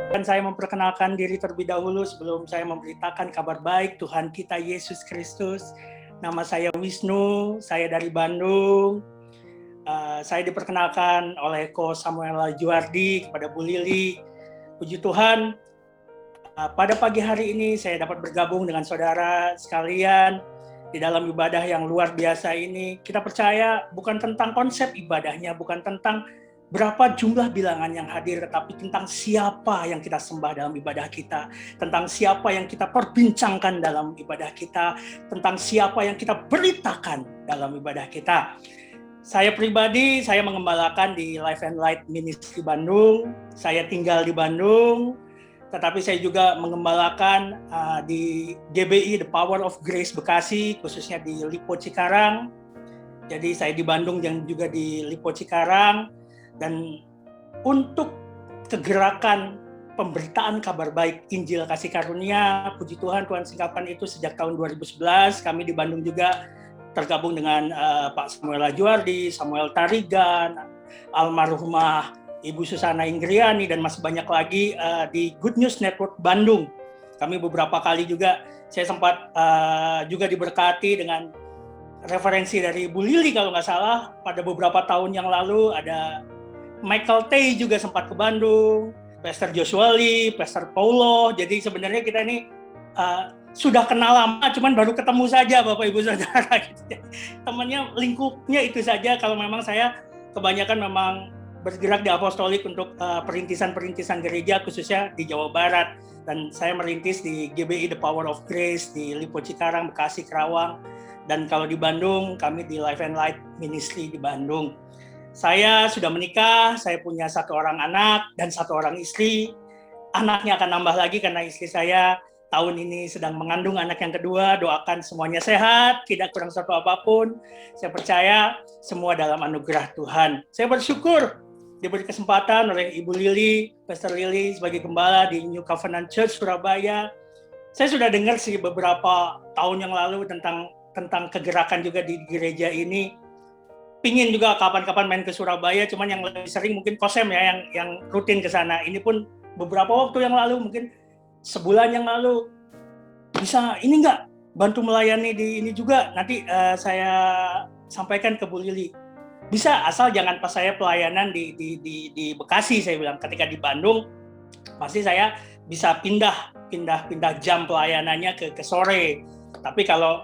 Dan saya memperkenalkan diri terlebih dahulu sebelum saya memberitakan kabar baik Tuhan kita Yesus Kristus. Nama saya Wisnu, saya dari Bandung. Saya diperkenalkan oleh Ko Samuel Juardi kepada Bu Lili. Puji Tuhan, pada pagi hari ini saya dapat bergabung dengan saudara sekalian di dalam ibadah yang luar biasa ini. Kita percaya bukan tentang konsep ibadahnya, bukan tentang berapa jumlah bilangan yang hadir, tetapi tentang siapa yang kita sembah dalam ibadah kita, tentang siapa yang kita perbincangkan dalam ibadah kita, tentang siapa yang kita beritakan dalam ibadah kita. Saya pribadi, saya mengembalakan di Life and Light Ministry Bandung. Saya tinggal di Bandung, tetapi saya juga mengembalakan di GBI, The Power of Grace Bekasi, khususnya di Lipo Cikarang. Jadi saya di Bandung dan juga di Lipo Cikarang. Dan untuk kegerakan pemberitaan kabar baik Injil Kasih Karunia, puji Tuhan, Tuhan singkapan itu sejak tahun 2011, kami di Bandung juga tergabung dengan Pak Samuel Juardi, Samuel Tarigan, almarhumah Ibu Susana Inggriani, dan masih banyak lagi di Good News Network Bandung. Kami beberapa kali juga, saya sempat juga diberkati dengan referensi dari Bu Lili kalau nggak salah, pada beberapa tahun yang lalu ada Michael Tay juga sempat ke Bandung, Pastor Joshua Lee, Pastor Paulo. Jadi sebenarnya kita ini sudah kenal lama, cuman baru ketemu saja Bapak Ibu Saudara. Temannya, lingkupnya itu saja. Kalau memang saya kebanyakan memang bergerak di apostolik untuk perintisan-perintisan gereja, khususnya di Jawa Barat. Dan saya merintis di GBI The Power of Grace, di Lipo Cikarang, Bekasi, Kerawang. Dan kalau di Bandung, kami di Life and Light Ministry di Bandung. Saya sudah menikah, saya punya 1 orang anak dan 1 orang istri. Anaknya akan nambah lagi karena istri saya tahun ini sedang mengandung anak yang kedua. Doakan semuanya sehat, tidak kurang satu apapun. Saya percaya semua dalam anugerah Tuhan. Saya bersyukur diberi kesempatan oleh Ibu Lili, Pastor Lili sebagai gembala di New Covenant Church Surabaya. Saya sudah dengar sih beberapa tahun yang lalu tentang kegerakan juga di gereja ini. Pingin juga kapan-kapan main ke Surabaya, cuman yang lebih sering mungkin Kosem ya yang rutin ke sana. Ini pun beberapa waktu yang lalu, mungkin sebulan yang lalu, bisa ini nggak bantu melayani di ini juga. Nanti saya sampaikan ke Bu Lili. Bisa, asal jangan pas saya pelayanan di Bekasi, saya bilang. Ketika di Bandung, pasti saya bisa pindah jam pelayanannya ke sore. Tapi kalau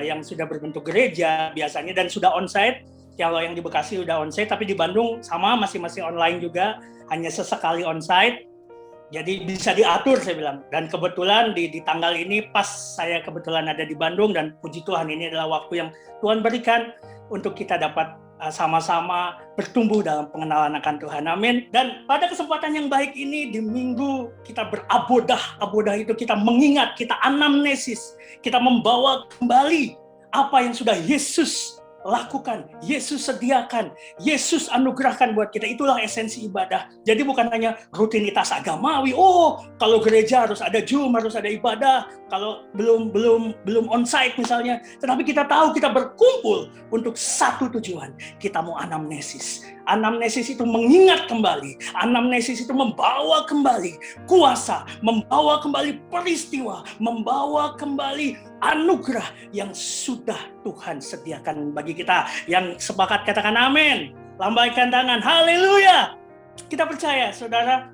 yang sudah berbentuk gereja biasanya dan sudah onsite, kalau yang di Bekasi sudah onsite, tapi di Bandung sama masih online juga, hanya sesekali onsite. Jadi bisa diatur, saya bilang. Dan kebetulan di tanggal ini pas saya kebetulan ada di Bandung, dan puji Tuhan ini adalah waktu yang Tuhan berikan untuk kita dapat sama-sama bertumbuh dalam pengenalan akan Tuhan. Amin. Dan pada kesempatan yang baik ini, di minggu kita berabodah itu kita mengingat, kita anamnesis, kita membawa kembali apa yang sudah Yesus lakukan, Yesus sediakan, Yesus anugerahkan buat kita. Itulah esensi ibadah. Jadi bukan hanya rutinitas agamawi. Oh, kalau gereja harus ada Zoom, harus ada ibadah. Kalau belum onsite misalnya, tetapi kita tahu kita berkumpul untuk satu tujuan. Kita mau anamnesis. Anamnesis itu mengingat kembali. Anamnesis itu membawa kembali kuasa, membawa kembali peristiwa, membawa kembali anugerah yang sudah Tuhan sediakan bagi kita. Yang sepakat katakan amin. Lambaikan tangan. Haleluya. Kita percaya, saudara,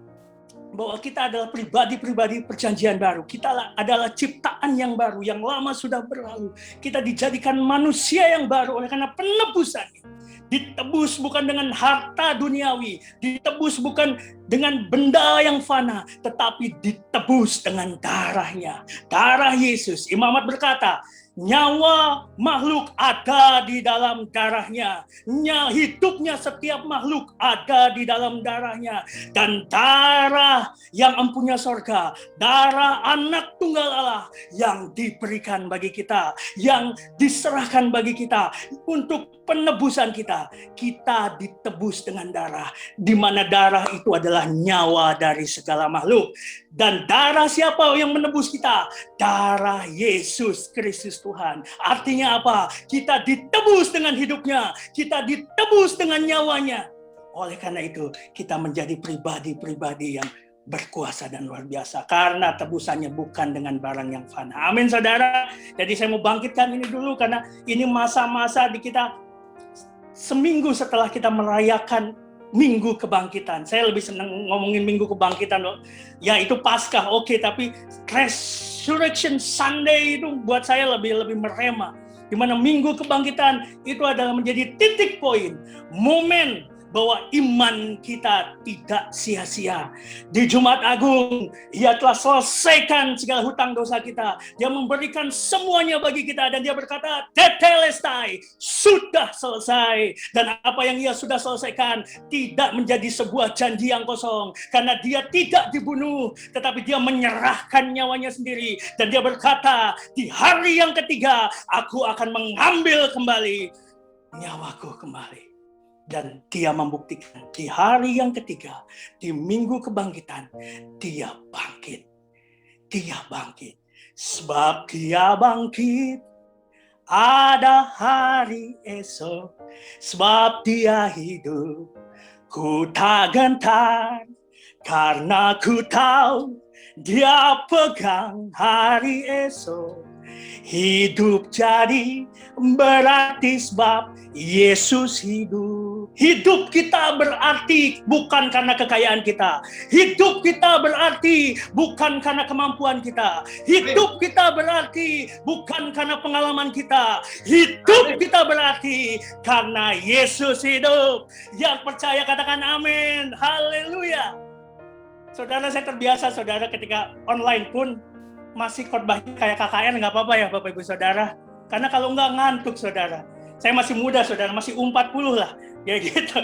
bahwa kita adalah pribadi-pribadi perjanjian baru. Kita adalah ciptaan yang baru, yang lama sudah berlalu. Kita dijadikan manusia yang baru oleh karena penebusannya. Ditebus bukan dengan harta duniawi, ditebus bukan dengan benda yang fana, tetapi ditebus dengan darahnya. Darah Yesus. Imamat berkata, nyawa makhluk ada di dalam darahnya. Hidupnya setiap makhluk ada di dalam darahnya. Dan darah yang empunya sorga, darah anak tunggal Allah yang diberikan bagi kita, yang diserahkan bagi kita untuk penebusan kita. Kita ditebus dengan darah, di mana darah itu adalah nyawa dari segala makhluk. Dan darah siapa yang menebus kita? Darah Yesus Kristus Tuhan. Artinya apa? Kita ditebus dengan hidupnya, kita ditebus dengan nyawanya. Oleh karena itu, kita menjadi pribadi-pribadi yang berkuasa dan luar biasa. Karena tebusannya bukan dengan barang yang fana. Amin saudara. Jadi saya mau bangkitkan ini dulu karena ini masa-masa di kita seminggu setelah kita merayakan Minggu Kebangkitan. Saya lebih senang ngomongin Minggu Kebangkitan loh. Ya itu Paskah, oke, tapi Resurrection Sunday itu buat saya lebih merema. Di mana Minggu Kebangkitan itu adalah menjadi titik poin, momen bahwa iman kita tidak sia-sia. Di Jumat Agung, Ia telah selesaikan segala hutang dosa kita. Dia memberikan semuanya bagi kita dan Dia berkata, Tetelestai, sudah selesai. Dan apa yang Ia sudah selesaikan tidak menjadi sebuah janji yang kosong. Karena Dia tidak dibunuh, tetapi Dia menyerahkan nyawanya sendiri. Dan Dia berkata, di hari yang ketiga, aku akan mengambil kembali nyawaku kembali. Dan Dia membuktikan di hari yang ketiga, di Minggu Kebangkitan, Dia bangkit. Dia bangkit. Sebab Dia bangkit, ada hari esok. Sebab Dia hidup, ku tak gentar. Karena ku tahu Dia pegang hari esok. Hidup jadi berarti sebab Yesus hidup. Hidup kita berarti bukan karena kekayaan kita. Hidup kita berarti bukan karena kemampuan kita. Hidup kita berarti bukan karena pengalaman kita. Hidup kita berarti karena Yesus hidup. Yang percaya katakan amin. Haleluya. Saudara, saya terbiasa saudara ketika online pun masih khotbah kayak KKR, nggak apa-apa ya Bapak Ibu Saudara. Karena kalau nggak ngantuk saudara. Saya masih muda saudara, masih 40 lah. Ya gitu.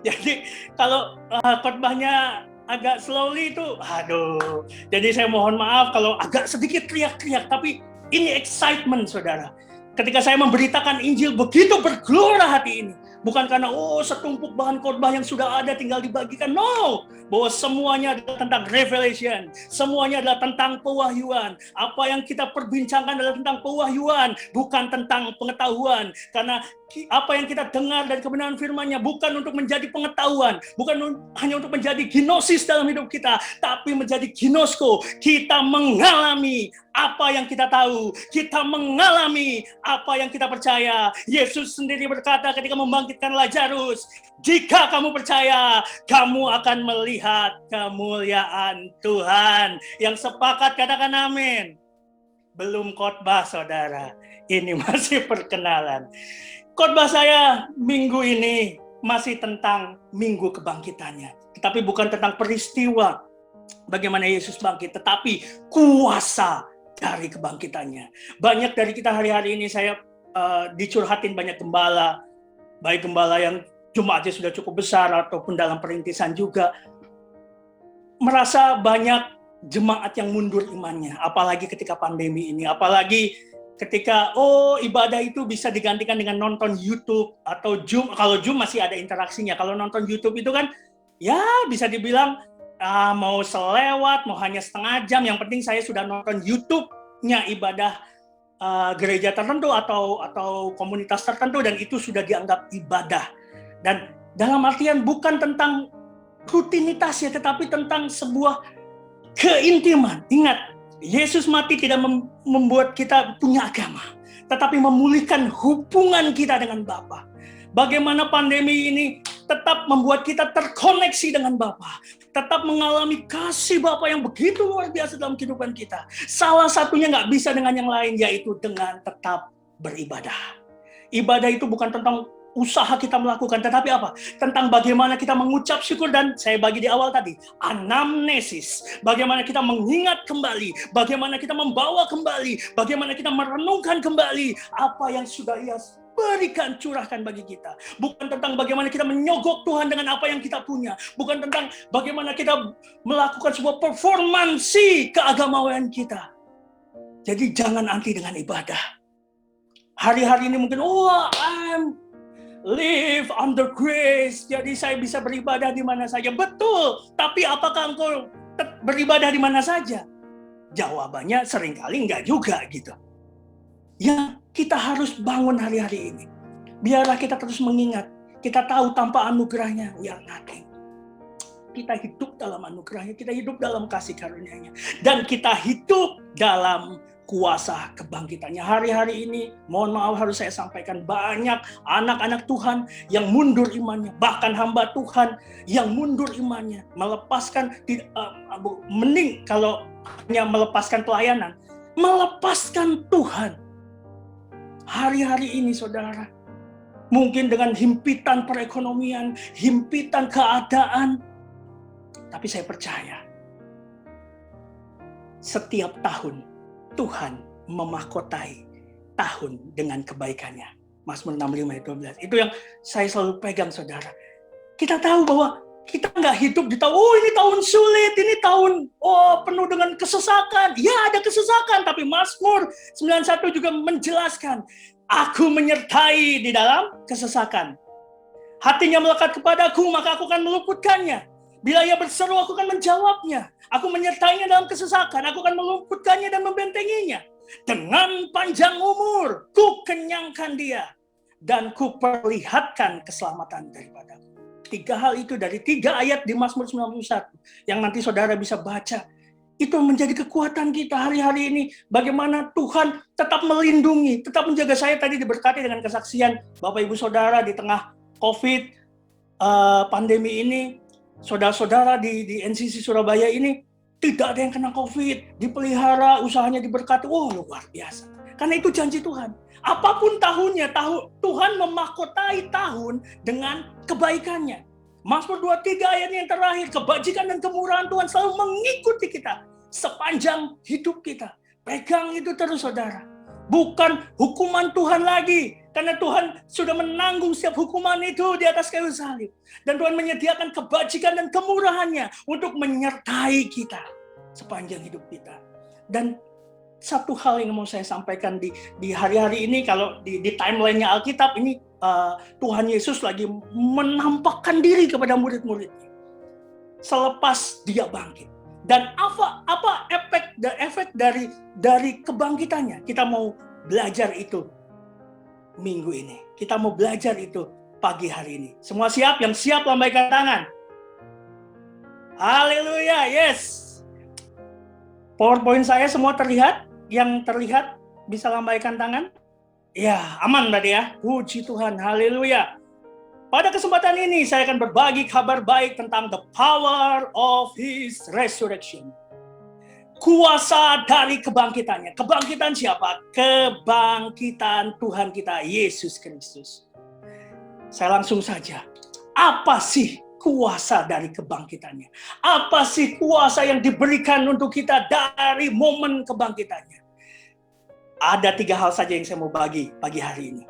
Jadi kalau khotbahnya agak slowly itu, aduh. Jadi saya mohon maaf kalau agak sedikit teriak-teriak. Tapi ini excitement saudara. Ketika saya memberitakan Injil begitu bergelora hati ini. Bukan karena setumpuk bahan khotbah yang sudah ada tinggal dibagikan. No, bahwa semuanya adalah tentang revelation. Semuanya adalah tentang pewahyuan. Apa yang kita perbincangkan adalah tentang pewahyuan, bukan tentang pengetahuan. Karena apa yang kita dengar dari kebenaran firman-Nya bukan untuk menjadi pengetahuan, bukan hanya untuk menjadi gnosis dalam hidup kita, tapi menjadi gnosko. Kita mengalami apa yang kita tahu, kita mengalami apa yang kita percaya. Yesus sendiri berkata ketika membangkitkan Lazarus, jika kamu percaya, kamu akan melihat kemuliaan Tuhan. Yang sepakat katakan amin. Belum khotbah saudara, ini masih perkenalan. Khotbah saya minggu ini masih tentang Minggu Kebangkitannya. Tetapi bukan tentang peristiwa bagaimana Yesus bangkit, tetapi kuasa dari kebangkitannya. Banyak dari kita hari-hari ini saya dicurhatin banyak gembala, baik gembala yang jumlahnya sudah cukup besar ataupun dalam perintisan juga, merasa banyak jemaat yang mundur imannya, apalagi ketika pandemi ini, apalagi ketika ibadah itu bisa digantikan dengan nonton YouTube atau Zoom. Kalau Zoom masih ada interaksinya, kalau nonton YouTube itu kan ya bisa dibilang mau selewat, mau hanya setengah jam, yang penting saya sudah nonton YouTube-nya ibadah gereja tertentu atau komunitas tertentu, dan itu sudah dianggap ibadah. Dan dalam artian bukan tentang rutinitas ya, tetapi tentang sebuah keintiman. Ingat, Yesus mati tidak membuat kita punya agama, tetapi memulihkan hubungan kita dengan Bapa. Bagaimana pandemi ini tetap membuat kita terkoneksi dengan Bapa, tetap mengalami kasih Bapa yang begitu luar biasa dalam kehidupan kita. Salah satunya nggak bisa dengan yang lain, yaitu dengan tetap beribadah. Ibadah itu bukan tentang usaha kita melakukan, tetapi apa? Tentang bagaimana kita mengucap syukur, dan saya bagi di awal tadi, anamnesis. Bagaimana kita mengingat kembali, bagaimana kita membawa kembali, bagaimana kita merenungkan kembali apa yang sudah Ia berikan, curahkan bagi kita. Bukan tentang bagaimana kita menyogok Tuhan dengan apa yang kita punya. Bukan tentang bagaimana kita melakukan sebuah performansi keagamaan kita. Jadi jangan anti dengan ibadah. Hari-hari ini mungkin, I'm live under grace, jadi saya bisa beribadah di mana saja. Betul, tapi apakah engkau beribadah di mana saja? Jawabannya seringkali enggak juga gitu. Yang kita harus bangun hari-hari ini, biarlah kita terus mengingat, kita tahu tanpa anugerahnya we are nothing. kita hidup dalam anugerahnya, kita hidup dalam kasih karunia-Nya, dan kita hidup dalam kuasa kebangkitannya. Hari-hari ini, mohon maaf harus saya sampaikan, banyak anak-anak Tuhan yang mundur imannya, bahkan hamba Tuhan yang mundur imannya, melepaskan, mending kalau hanya melepaskan pelayanan, melepaskan Tuhan. Hari-hari ini saudara, mungkin dengan himpitan perekonomian, himpitan keadaan. Tapi saya percaya, setiap tahun Tuhan memahkotai tahun dengan kebaikannya. Mazmur 65 ayat 12. Itu yang saya selalu pegang saudara. Kita tahu bahwa kita nggak hidup di tahun, ini tahun sulit, ini tahun penuh dengan kesesakan. Ya ada kesesakan, tapi Mazmur 91 juga menjelaskan, aku menyertai di dalam kesesakan. Hatinya melekat kepadaku, maka aku akan meluputkannya. Bila ia berseru, aku akan menjawabnya. Aku menyertainya dalam kesesakan, aku akan meluputkannya dan membentenginya. Dengan panjang umur, ku kenyangkan dia, dan ku perlihatkan keselamatan daripadaku. 3 hal itu dari 3 ayat di Mazmur 91, yang nanti saudara bisa baca. Itu menjadi kekuatan kita hari-hari ini. Bagaimana Tuhan tetap melindungi, tetap menjaga. Saya tadi diberkati dengan kesaksian Bapak Ibu Saudara di tengah COVID, pandemi ini. Saudara-saudara di NCC Surabaya ini tidak ada yang kena COVID, dipelihara, usahanya diberkati. Luar biasa. Karena itu janji Tuhan. Apapun tahunnya, Tuhan memahkotai tahun dengan kebaikannya. Mazmur 23 ayat yang terakhir, kebajikan dan kemurahan Tuhan selalu mengikuti kita sepanjang hidup kita. Pegang itu terus saudara. Bukan hukuman Tuhan lagi, karena Tuhan sudah menanggung setiap hukuman itu di atas kayu salib. Dan Tuhan menyediakan kebajikan dan kemurahannya untuk menyertai kita sepanjang hidup kita. Dan satu hal yang mau saya sampaikan di hari-hari ini, kalau di timeline-nya Alkitab ini, Tuhan Yesus lagi menampakkan diri kepada murid-muridnya selepas dia bangkit. Dan apa efek dari kebangkitannya? Kita mau belajar itu minggu ini. Kita mau belajar itu pagi hari ini. Semua siap? Yang siap lambaikan tangan. Haleluya, yes. PowerPoint saya semua terlihat? Yang terlihat bisa lambaikan tangan? Ya, aman berarti ya. Puji Tuhan, haleluya. Pada kesempatan ini saya akan berbagi kabar baik tentang the power of His resurrection. Kuasa dari kebangkitannya. Kebangkitan siapa? Kebangkitan Tuhan kita, Yesus Kristus. Saya langsung saja. Apa sih kuasa dari kebangkitannya? Apa sih kuasa yang diberikan untuk kita dari momen kebangkitannya? Ada 3 hal saja yang saya mau bagi pagi hari ini.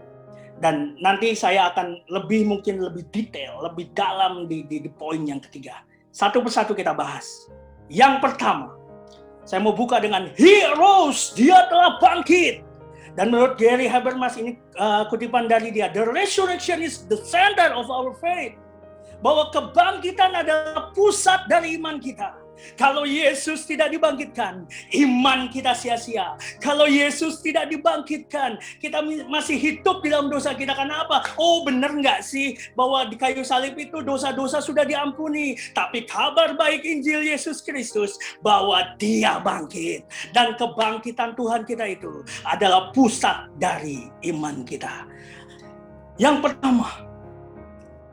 Dan nanti saya akan mungkin lebih detail, lebih dalam di poin yang ketiga. Satu persatu kita bahas. Yang pertama, saya mau buka dengan He rose, dia telah bangkit. Dan menurut Gary Habermas, ini kutipan dari dia, the resurrection is the center of our faith. Bahwa kebangkitan adalah pusat dari iman kita. Kalau Yesus tidak dibangkitkan, iman kita sia-sia. Kalau Yesus tidak dibangkitkan, kita masih hidup di dalam dosa kita. Kenapa? Benar nggak sih bahwa di kayu salib itu dosa-dosa sudah diampuni? Tapi kabar baik Injil Yesus Kristus bahwa Dia bangkit. Dan kebangkitan Tuhan kita itu adalah pusat dari iman kita. Yang pertama,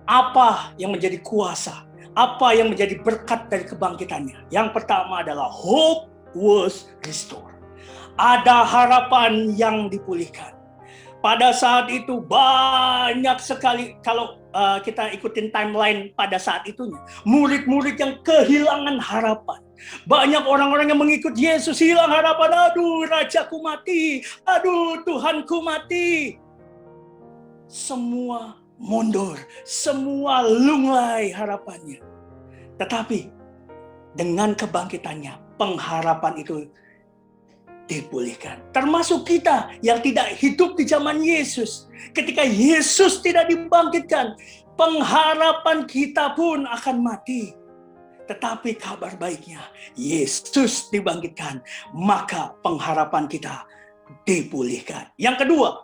apa yang menjadi kuasa? Apa yang menjadi berkat dari kebangkitannya? Yang pertama adalah hope was restored. Ada harapan yang dipulihkan. Pada saat itu banyak sekali, kalau kita ikutin timeline pada saat itunya, murid-murid yang kehilangan harapan. Banyak orang-orang yang mengikut Yesus hilang harapan. Aduh, Rajaku mati. Aduh, Tuhanku mati. Semua mundur, semua lunglai harapannya. Tetapi dengan kebangkitannya, pengharapan itu dipulihkan. Termasuk kita yang tidak hidup di zaman Yesus. Ketika Yesus tidak dibangkitkan, pengharapan kita pun akan mati. Tetapi kabar baiknya, Yesus dibangkitkan, maka pengharapan kita dipulihkan. Yang kedua,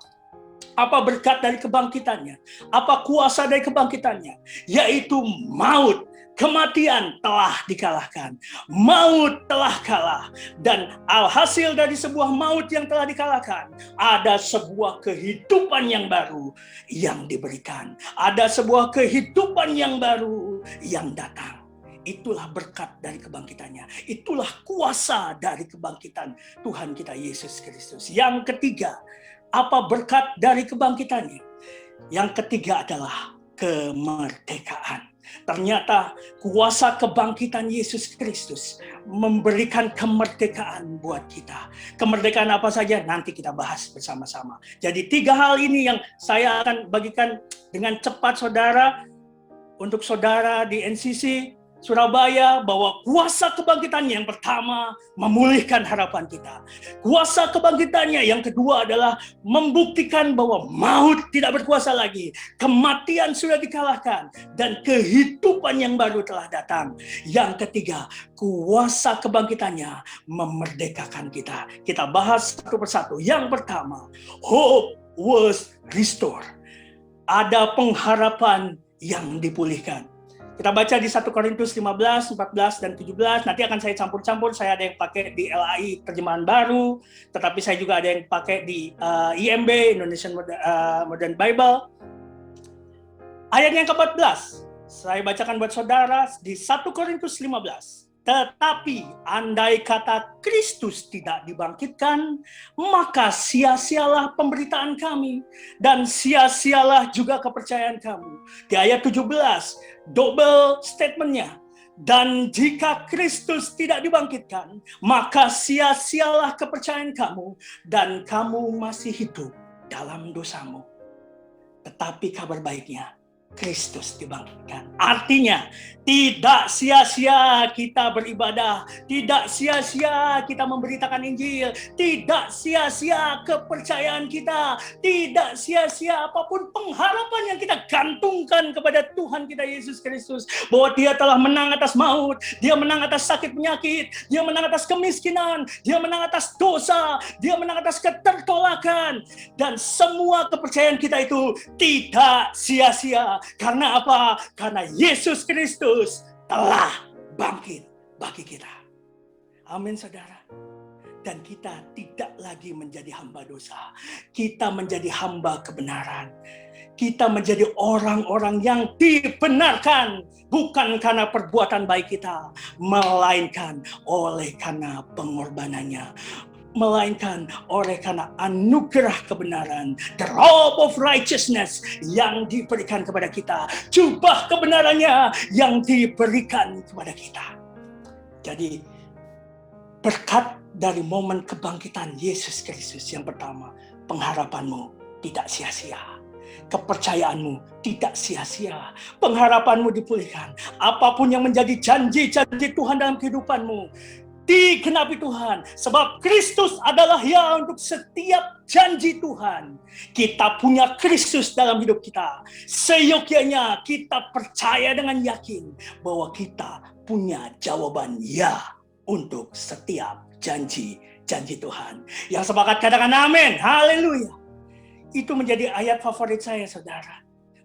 apa berkat dari kebangkitannya? Apa kuasa dari kebangkitannya? Yaitu maut kematian telah dikalahkan. Maut telah kalah. Dan alhasil dari sebuah maut yang telah dikalahkan, ada sebuah kehidupan yang baru yang diberikan. Ada sebuah kehidupan yang baru yang datang. Itulah berkat dari kebangkitannya. Itulah kuasa dari kebangkitan Tuhan kita Yesus Kristus. Yang ketiga, apa berkat dari kebangkitannya? Yang ketiga adalah kemerdekaan. Ternyata kuasa kebangkitan Yesus Kristus memberikan kemerdekaan buat kita. Kemerdekaan apa saja? Nanti kita bahas bersama-sama. Jadi 3 hal ini yang saya akan bagikan dengan cepat saudara, untuk saudara di NCC Surabaya, bahwa kuasa kebangkitannya yang pertama memulihkan harapan kita. Kuasa kebangkitannya yang kedua adalah membuktikan bahwa maut tidak berkuasa lagi. Kematian sudah dikalahkan dan kehidupan yang baru telah datang. Yang ketiga, kuasa kebangkitannya memerdekakan kita. Kita bahas satu persatu. Yang pertama, hope was restored. Ada pengharapan yang dipulihkan. Kita baca di 1 Korintus 15, 14, dan 17. Nanti akan saya campur-campur. Saya ada yang pakai di LAI terjemahan baru, tetapi saya juga ada yang pakai di IMB, Indonesian Modern Bible. Ayat yang ke-14, saya bacakan buat saudara di 1 Korintus 15. Tetapi andai kata Kristus tidak dibangkitkan, maka sia-sialah pemberitaan kami, dan sia-sialah juga kepercayaan kamu. Di ayat 17, double statementnya. Dan jika Kristus tidak dibangkitkan, maka sia-sialah kepercayaan kamu, dan kamu masih hidup dalam dosamu. Tetapi kabar baiknya, Kristus dibangkitkan. Artinya, tidak sia-sia kita beribadah, tidak sia-sia kita memberitakan Injil, tidak sia-sia kepercayaan kita, tidak sia-sia apapun pengharapan yang kita gantungkan kepada Tuhan kita Yesus Kristus, bahwa Dia telah menang atas maut, Dia menang atas sakit penyakit, Dia menang atas kemiskinan, Dia menang atas dosa, Dia menang atas ketertolakan, dan semua kepercayaan kita itu tidak sia-sia. Karena apa? Karena Yesus Kristus telah bangkit bagi kita. Amin saudara. Dan kita tidak lagi menjadi hamba dosa. Kita menjadi hamba kebenaran. Kita menjadi orang-orang yang dibenarkan. Bukan karena perbuatan baik kita, melainkan oleh karena pengorbanannya. Melainkan oleh karena anugerah kebenaran, the robe of righteousness yang diberikan kepada kita, jubah kebenarannya yang diberikan kepada kita. Jadi berkat dari momen kebangkitan Yesus Kristus yang pertama, pengharapanmu tidak sia-sia. Kepercayaanmu tidak sia-sia. Pengharapanmu dipulihkan. Apapun yang menjadi janji-janji Tuhan dalam kehidupanmu, digenapi Tuhan, sebab Kristus adalah ya untuk setiap janji Tuhan. Kita punya Kristus dalam hidup kita. Seyogyanya kita percaya dengan yakin bahwa kita punya jawaban ya untuk setiap janji-janji Tuhan. Yang sepakat katakan amin, haleluya. Itu menjadi ayat favorit saya saudara.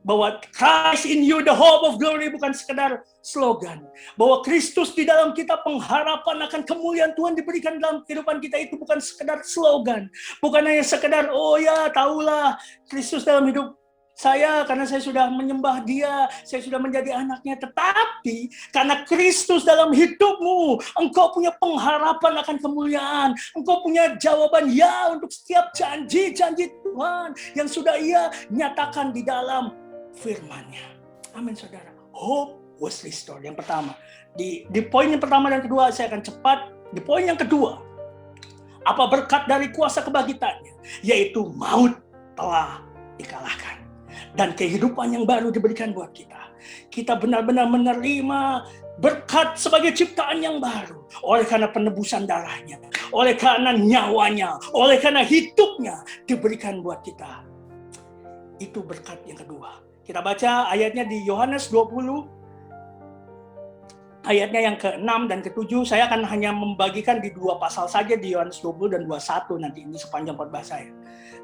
Bahwa Christ in you, the hope of glory, bukan sekedar slogan. Bahwa Kristus di dalam kita, pengharapan akan kemuliaan Tuhan diberikan dalam kehidupan kita, itu bukan sekedar slogan. Bukan hanya sekedar, oh ya tahulah Kristus dalam hidup saya karena saya sudah menyembah Dia, saya sudah menjadi anaknya. Tetapi karena Kristus dalam hidupmu, engkau punya pengharapan akan kemuliaan. Engkau punya jawaban ya untuk setiap janji-janji Tuhan yang sudah Ia nyatakan di dalam firman-Nya. Amin saudara. Hope was restored. Yang pertama. Di poin yang pertama dan kedua saya akan cepat. Di poin yang kedua, apa berkat dari kuasa kebangkitannya? Yaitu maut telah dikalahkan. Dan kehidupan yang baru diberikan buat kita. Kita benar-benar menerima berkat sebagai ciptaan yang baru. Oleh karena penebusan darahnya. Oleh karena nyawanya. Oleh karena hidupnya diberikan buat kita. Itu berkat yang kedua. Kita baca ayatnya di Yohanes 20, ayatnya yang ke-6 dan ke-7. Saya akan hanya membagikan di 2 pasal saja, di Yohanes 20 dan 21 nanti ini sepanjang khotbah saya.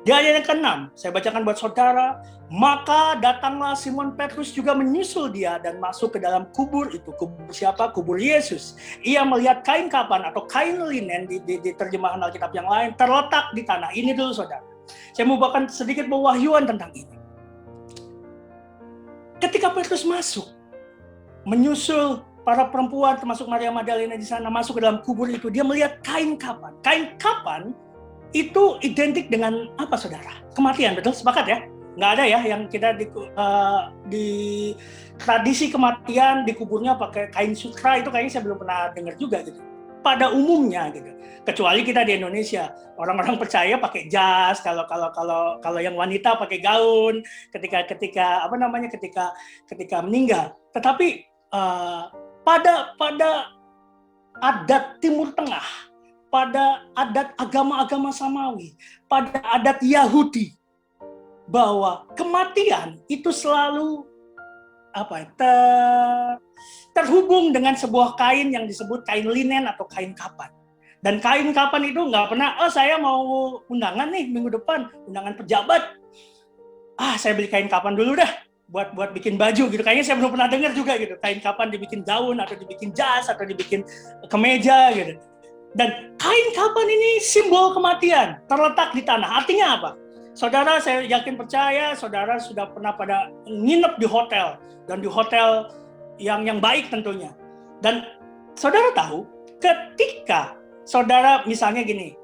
Di ayat yang ke-6, saya bacakan buat saudara. Maka datanglah Simon Petrus juga menyusul dia dan masuk ke dalam kubur itu. Kubur siapa? Kubur Yesus. Ia melihat kain kapan atau kain linen di terjemahan Alkitab yang lain terletak di tanah. Ini dulu saudara. Saya mau bawakan sedikit pewahyuan tentang ini. Ketika Petrus masuk, menyusul para perempuan termasuk Maria Magdalena di sana masuk ke dalam kubur itu, dia melihat kain kapan. Kain kapan itu identik dengan apa saudara? Kematian, betul? Sepakat ya? Nggak ada ya yang kita di tradisi kematian dikuburnya pakai kain sutra, itu kayaknya saya belum pernah dengar juga gitu. Pada umumnya gitu. Kecuali kita di Indonesia, orang-orang percaya pakai jas, kalau yang wanita pakai gaun ketika meninggal. Tetapi pada adat Timur Tengah, pada adat agama-agama Samawi, pada adat Yahudi, bahwa kematian itu selalu terhubung dengan sebuah kain yang disebut kain linen atau kain kapan. Dan kain kapan itu nggak pernah, saya mau undangan nih minggu depan, undangan pejabat. Saya beli kain kapan dulu dah, buat bikin baju gitu. Kayaknya saya belum pernah dengar juga gitu, kain kapan dibikin gaun atau dibikin jas atau dibikin kemeja gitu. Dan kain kapan ini simbol kematian, terletak di tanah. Artinya apa? Saudara, saya yakin percaya, saudara sudah pernah pada nginep di hotel, dan di hotel yang baik tentunya. Dan saudara tahu, ketika saudara misalnya gini,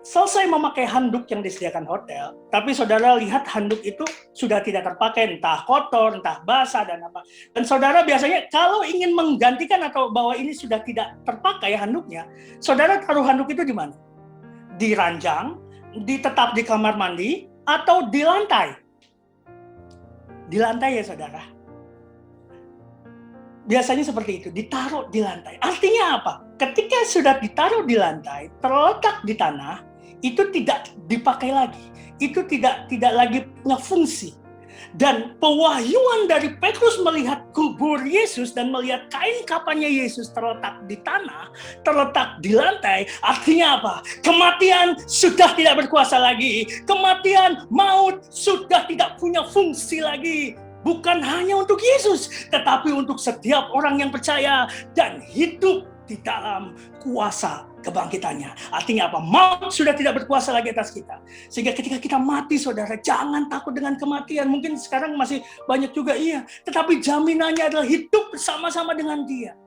selesai memakai handuk yang disediakan hotel, tapi saudara lihat handuk itu sudah tidak terpakai, entah kotor, entah basah, dan apa. Dan saudara biasanya kalau ingin menggantikan atau bahwa ini sudah tidak terpakai handuknya, saudara taruh handuk itu di mana? Di ranjang, tetap di kamar mandi, atau di lantai? Di lantai ya saudara. Biasanya seperti itu, ditaruh di lantai. Artinya apa? Ketika sudah ditaruh di lantai, terletak di tanah, itu tidak dipakai lagi. Itu tidak lagi punya fungsi. Dan pewahyuan dari Petrus melihat kubur Yesus dan melihat kain kapannya Yesus terletak di tanah, terletak di lantai, artinya apa? Kematian sudah tidak berkuasa lagi. Kematian, maut sudah tidak punya fungsi lagi. Bukan hanya untuk Yesus, tetapi untuk setiap orang yang percaya dan hidup di dalam kuasa kebangkitannya. Artinya apa? Maut sudah tidak berkuasa lagi atas kita. Sehingga ketika kita mati, saudara, jangan takut dengan kematian. Mungkin sekarang masih banyak juga iya. Tetapi jaminannya adalah hidup bersama-sama dengan Dia.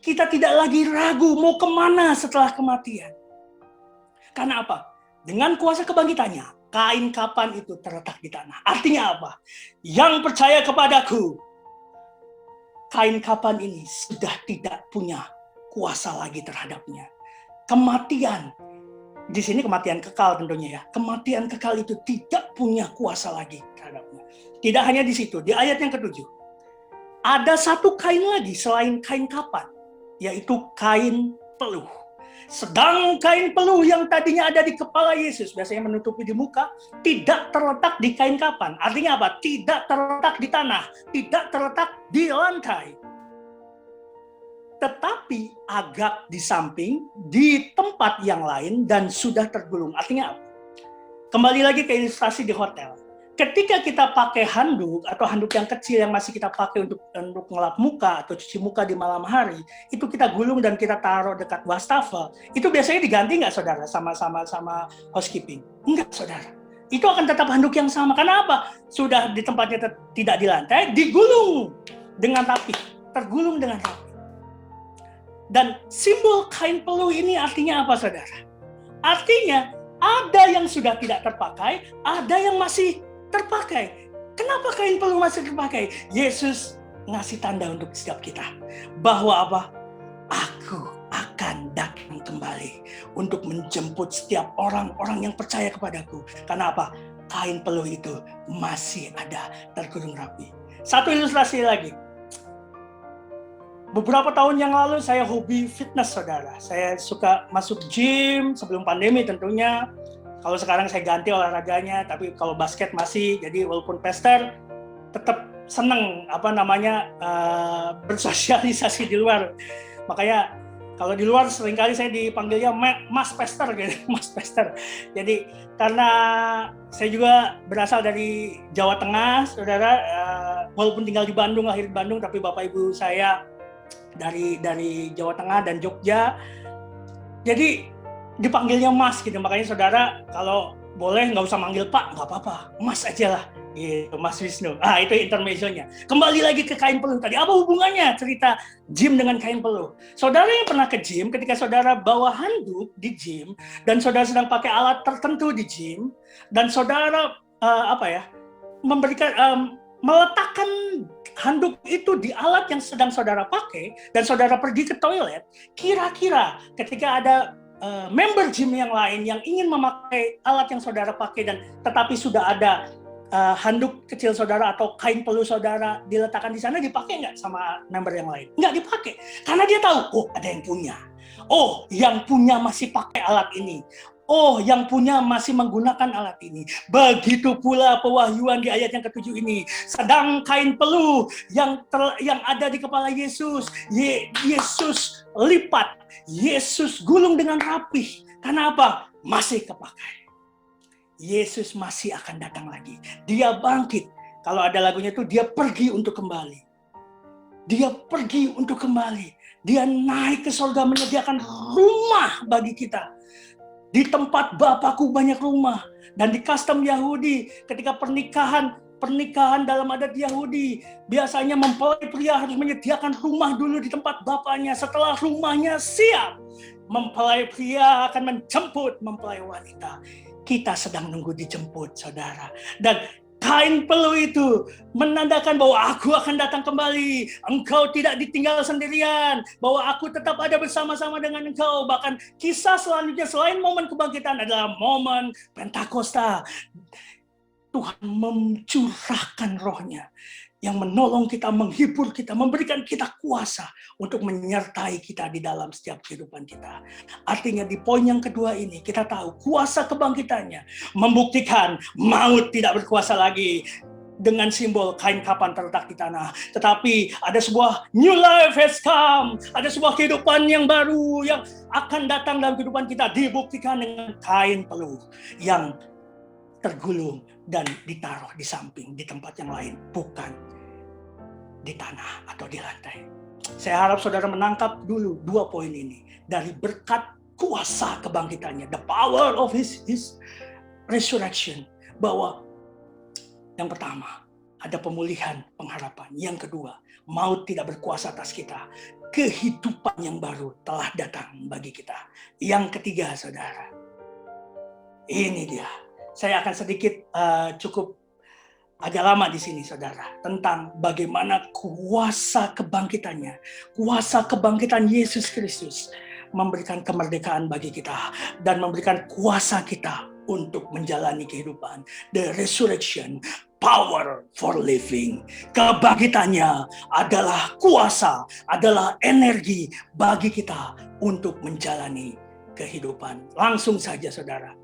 Kita tidak lagi ragu mau kemana setelah kematian. Karena apa? Dengan kuasa kebangkitannya, kain kapan itu terletak di tanah. Artinya apa? Yang percaya kepadaku, kain kapan ini sudah tidak punya kuasa lagi terhadapnya. Kematian, di sini kematian kekal tentunya ya. Kematian kekal itu tidak punya kuasa lagi terhadapnya. Tidak hanya di situ, di ayat yang ke-7. Ada satu kain lagi selain kain kapan, yaitu kain peluh. Sedang kain peluh yang tadinya ada di kepala Yesus, biasanya menutupi di muka, tidak terletak di kain kapan. Artinya apa? Tidak terletak di tanah, tidak terletak di lantai. Tetapi agak di samping, di tempat yang lain, dan sudah tergulung. Artinya apa? Kembali lagi ke ilustrasi di hotel. Ketika kita pakai handuk atau handuk yang kecil yang masih kita pakai untuk ngelap muka atau cuci muka di malam hari, itu kita gulung dan kita taruh dekat wastafel. Itu biasanya diganti nggak saudara sama housekeeping? Enggak saudara. Itu akan tetap handuk yang sama. Karena apa? Sudah di tempatnya tidak di lantai, digulung dengan rapi, tergulung dengan rapi. Dan simbol kain peluh ini artinya apa saudara? Artinya ada yang sudah tidak terpakai, ada yang masih terpakai. Kenapa kain peluh masih terpakai? Yesus ngasih tanda untuk setiap kita. Bahwa apa? Aku akan datang kembali untuk menjemput setiap orang-orang yang percaya kepadaku. Karena apa? Kain peluh itu masih ada tergulung rapi. Satu ilustrasi lagi. Beberapa tahun yang lalu saya hobi fitness saudara. Saya suka masuk gym sebelum pandemi tentunya. Kalau sekarang saya ganti olahraganya, tapi kalau basket masih. Jadi walaupun pester, tetap seneng bersosialisasi di luar. Makanya Kalau di luar seringkali saya dipanggilnya Mas Pastor gitu, Mas Pastor. Jadi karena saya juga berasal dari Jawa Tengah, saudara, walaupun tinggal di Bandung, lahir di Bandung, tapi bapak ibu saya dari Jawa Tengah dan Jogja. Jadi dipanggilnya Mas gitu, makanya saudara kalau boleh nggak usah manggil Pak, nggak apa-apa, Mas aja lah. Gitu, Mas Wisnu. Itu intermezzonya. Kembali lagi ke kain peluh tadi. Apa hubungannya cerita gym dengan kain peluh? Saudara yang pernah ke gym, ketika saudara bawa handuk di gym dan saudara sedang pakai alat tertentu di gym dan saudara meletakkan handuk itu di alat yang sedang saudara pakai dan saudara pergi ke toilet, kira-kira ketika ada member gym yang lain yang ingin memakai alat yang saudara pakai dan tetapi sudah ada handuk kecil saudara atau kain peluh saudara diletakkan di sana, dipakai nggak sama member yang lain? Nggak dipakai, karena dia tahu, oh ada yang punya. Oh, yang punya masih pakai alat ini. Oh, yang punya masih menggunakan alat ini. Begitu pula pewahyuan di ayat yang ke-7 ini. Sedang kain peluh yang ada di kepala Yesus, Yesus lipat, Yesus gulung dengan rapih. Karena apa? Masih kepakai. Yesus masih akan datang lagi. Dia bangkit. Kalau ada lagunya itu, dia pergi untuk kembali. Dia pergi untuk kembali. Dia naik ke surga menyediakan rumah bagi kita. Di tempat Bapakku banyak rumah. Dan di custom Yahudi, ketika pernikahan dalam adat Yahudi, biasanya mempelai pria harus menyediakan rumah dulu di tempat bapaknya. Setelah rumahnya siap, mempelai pria akan menjemput mempelai wanita. Kita sedang nunggu dijemput, saudara. Dan kain peluh itu menandakan bahwa aku akan datang kembali. Engkau tidak ditinggal sendirian. Bahwa aku tetap ada bersama-sama dengan engkau. Bahkan kisah selanjutnya selain momen kebangkitan adalah momen Pentakosta. Tuhan mencurahkan rohnya yang menolong kita, menghibur kita, memberikan kita kuasa untuk menyertai kita di dalam setiap kehidupan kita. Artinya di poin yang kedua ini kita tahu kuasa kebangkitannya membuktikan maut tidak berkuasa lagi dengan simbol kain kapan terletak di tanah. Tetapi ada sebuah new life has come, ada sebuah kehidupan yang baru yang akan datang dalam kehidupan kita, dibuktikan dengan kain peluh yang tergulung dan ditaruh di samping, di tempat yang lain, bukan di tanah atau di lantai. Saya harap saudara menangkap dulu dua poin ini. Dari berkat kuasa kebangkitannya, the power of his resurrection, bahwa yang pertama, ada pemulihan pengharapan. Yang kedua, maut tidak berkuasa atas kita. Kehidupan yang baru telah datang bagi kita. Yang ketiga, saudara, ini dia. Saya akan sedikit cukup agak lama di sini, saudara, tentang bagaimana kuasa kebangkitannya, kuasa kebangkitan Yesus Kristus memberikan kemerdekaan bagi kita dan memberikan kuasa kita untuk menjalani kehidupan. The resurrection, power for living. Kebangkitannya adalah kuasa, adalah energi bagi kita untuk menjalani kehidupan. Langsung saja, saudara.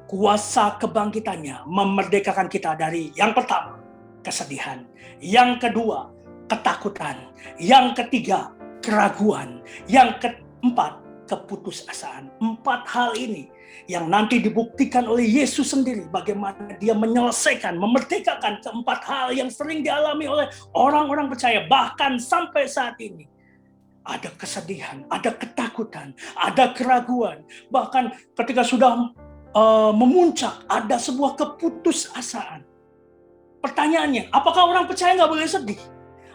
Kuasa kebangkitannya memerdekakan kita dari yang pertama, kesedihan. Yang kedua, ketakutan. Yang ketiga, keraguan. Yang keempat, keputusasaan. 4 hal ini yang nanti dibuktikan oleh Yesus sendiri. Bagaimana dia menyelesaikan, memerdekakan keempat hal yang sering dialami oleh orang-orang percaya. Bahkan sampai saat ini. Ada kesedihan, ada ketakutan, ada keraguan. Bahkan ketika sudah memuncak, ada sebuah keputusasaan. Pertanyaannya, apakah orang percaya nggak boleh sedih?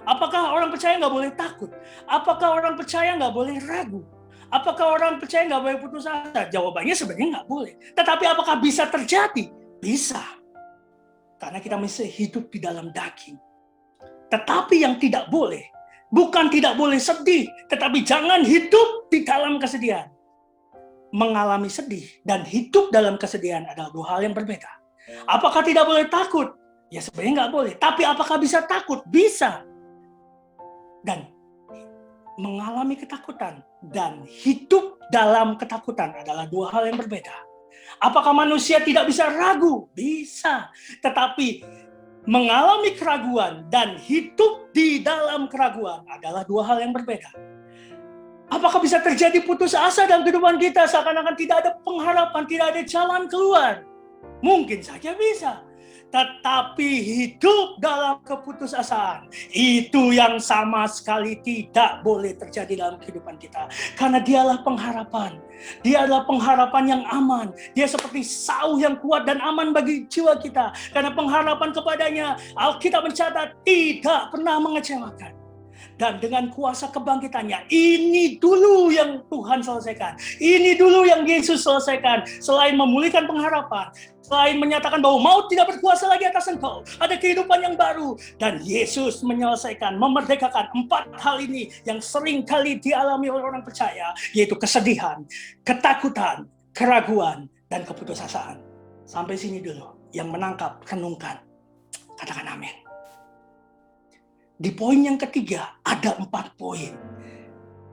Apakah orang percaya nggak boleh takut? Apakah orang percaya nggak boleh ragu? Apakah orang percaya nggak boleh putus asa? Jawabannya sebenarnya nggak boleh. Tetapi apakah bisa terjadi? Bisa. Karena kita masih hidup di dalam daging. Tetapi yang tidak boleh, bukan tidak boleh sedih, tetapi jangan hidup di dalam kesedihan. Mengalami sedih dan hidup dalam kesedihan adalah 2 hal yang berbeda. Apakah tidak boleh takut? Ya sebenarnya nggak boleh. Tapi apakah bisa takut? Bisa. Dan mengalami ketakutan dan hidup dalam ketakutan adalah 2 hal yang berbeda. Apakah manusia tidak bisa ragu? Bisa. Tetapi mengalami keraguan dan hidup di dalam keraguan adalah 2 hal yang berbeda. Apakah bisa terjadi putus asa dalam kehidupan kita, seakan-akan tidak ada pengharapan, tidak ada jalan keluar? Mungkin saja bisa. Tetapi hidup dalam keputusasaan, itu yang sama sekali tidak boleh terjadi dalam kehidupan kita. Karena dialah pengharapan. Dia adalah pengharapan yang aman. Dia seperti sauh yang kuat dan aman bagi jiwa kita. Karena pengharapan kepadanya, Alkitab mencatat, tidak pernah mengecewakan. Dan dengan kuasa kebangkitannya, ini dulu yang Tuhan selesaikan. Ini dulu yang Yesus selesaikan. Selain memulihkan pengharapan, selain menyatakan bahwa maut tidak berkuasa lagi atas engkau, ada kehidupan yang baru. Dan Yesus menyelesaikan, memerdekakan 4 hal ini yang sering kali dialami oleh orang percaya, yaitu kesedihan, ketakutan, keraguan, dan keputusasaan. Sampai sini dulu. Yang menangkap, renungkan. Katakan amin. Di poin yang ketiga, ada 4 poin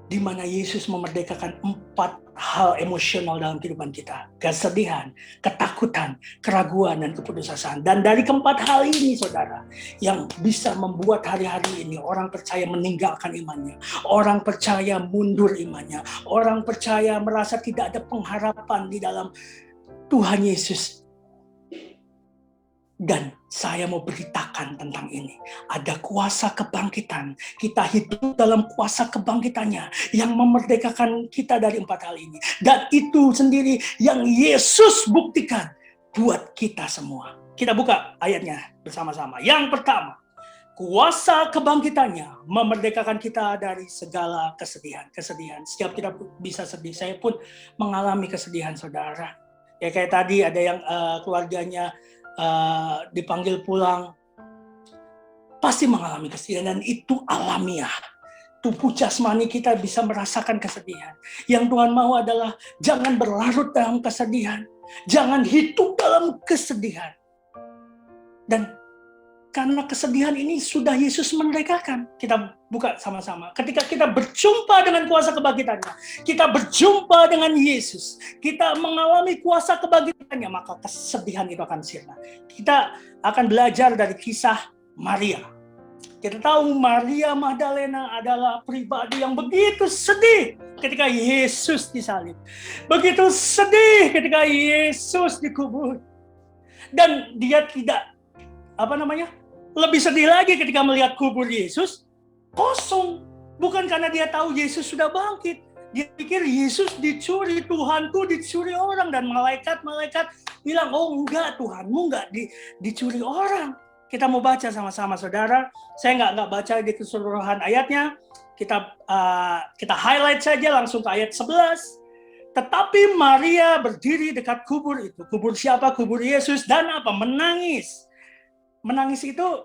di mana Yesus memerdekakan 4 hal emosional dalam kehidupan kita. Kesedihan, ketakutan, keraguan, dan keputusasaan. Dan dari keempat hal ini, saudara, yang bisa membuat hari-hari ini orang percaya meninggalkan imannya. Orang percaya mundur imannya. Orang percaya merasa tidak ada pengharapan di dalam Tuhan Yesus. Dan saya mau beritakan tentang ini. Ada kuasa kebangkitan. Kita hidup dalam kuasa kebangkitannya yang memerdekakan kita dari 4 hal ini. Dan itu sendiri yang Yesus buktikan buat kita semua. Kita buka ayatnya bersama-sama. Yang pertama, kuasa kebangkitannya memerdekakan kita dari segala kesedihan. Setiap kita bisa sedih. Saya pun mengalami kesedihan, saudara. Ya kayak tadi ada yang keluarganya dipanggil pulang, pasti mengalami kesedihan, dan itu alamiah. Tubuh jasmani kita bisa merasakan kesedihan. Yang Tuhan mau adalah jangan berlarut dalam kesedihan, jangan hidup dalam kesedihan. Dan karena kesedihan ini sudah Yesus merdekakan. Kita buka sama-sama. Ketika kita berjumpa dengan kuasa kebangkitannya, kita berjumpa dengan Yesus, kita mengalami kuasa kebangkitannya, maka kesedihan itu akan sirna. Kita akan belajar dari kisah Maria. Kita tahu Maria Magdalena adalah pribadi yang begitu sedih ketika Yesus disalib. Begitu sedih ketika Yesus dikubur. Dan dia tidak, lebih sedih lagi ketika melihat kubur Yesus kosong. Bukan karena dia tahu Yesus sudah bangkit. Dia pikir Yesus dicuri, Tuhanku dicuri orang. Dan malaikat-malaikat bilang, oh enggak, Tuhanmu enggak dicuri orang. Kita mau baca sama-sama, saudara. Saya enggak baca di keseluruhan ayatnya. Kita highlight saja langsung ke ayat 11. Tetapi Maria berdiri dekat kubur itu. Kubur siapa? Kubur Yesus. Dan apa? Menangis. Menangis itu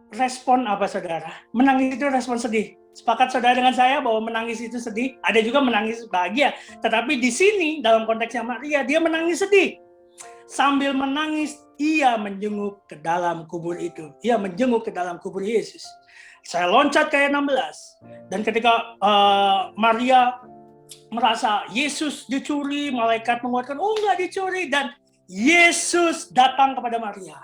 respon apa, saudara? Menangis itu respon sedih. Sepakat saudara dengan saya bahwa menangis itu sedih? Ada juga menangis bahagia. Tetapi di sini dalam konteksnya Maria, dia menangis sedih. Sambil menangis, ia menjenguk ke dalam kubur itu. Ia menjenguk ke dalam kubur Yesus. Saya loncat ke ayat 16. Dan ketika Maria merasa Yesus dicuri, malaikat menguatkan, oh enggak dicuri. Dan Yesus datang kepada Maria.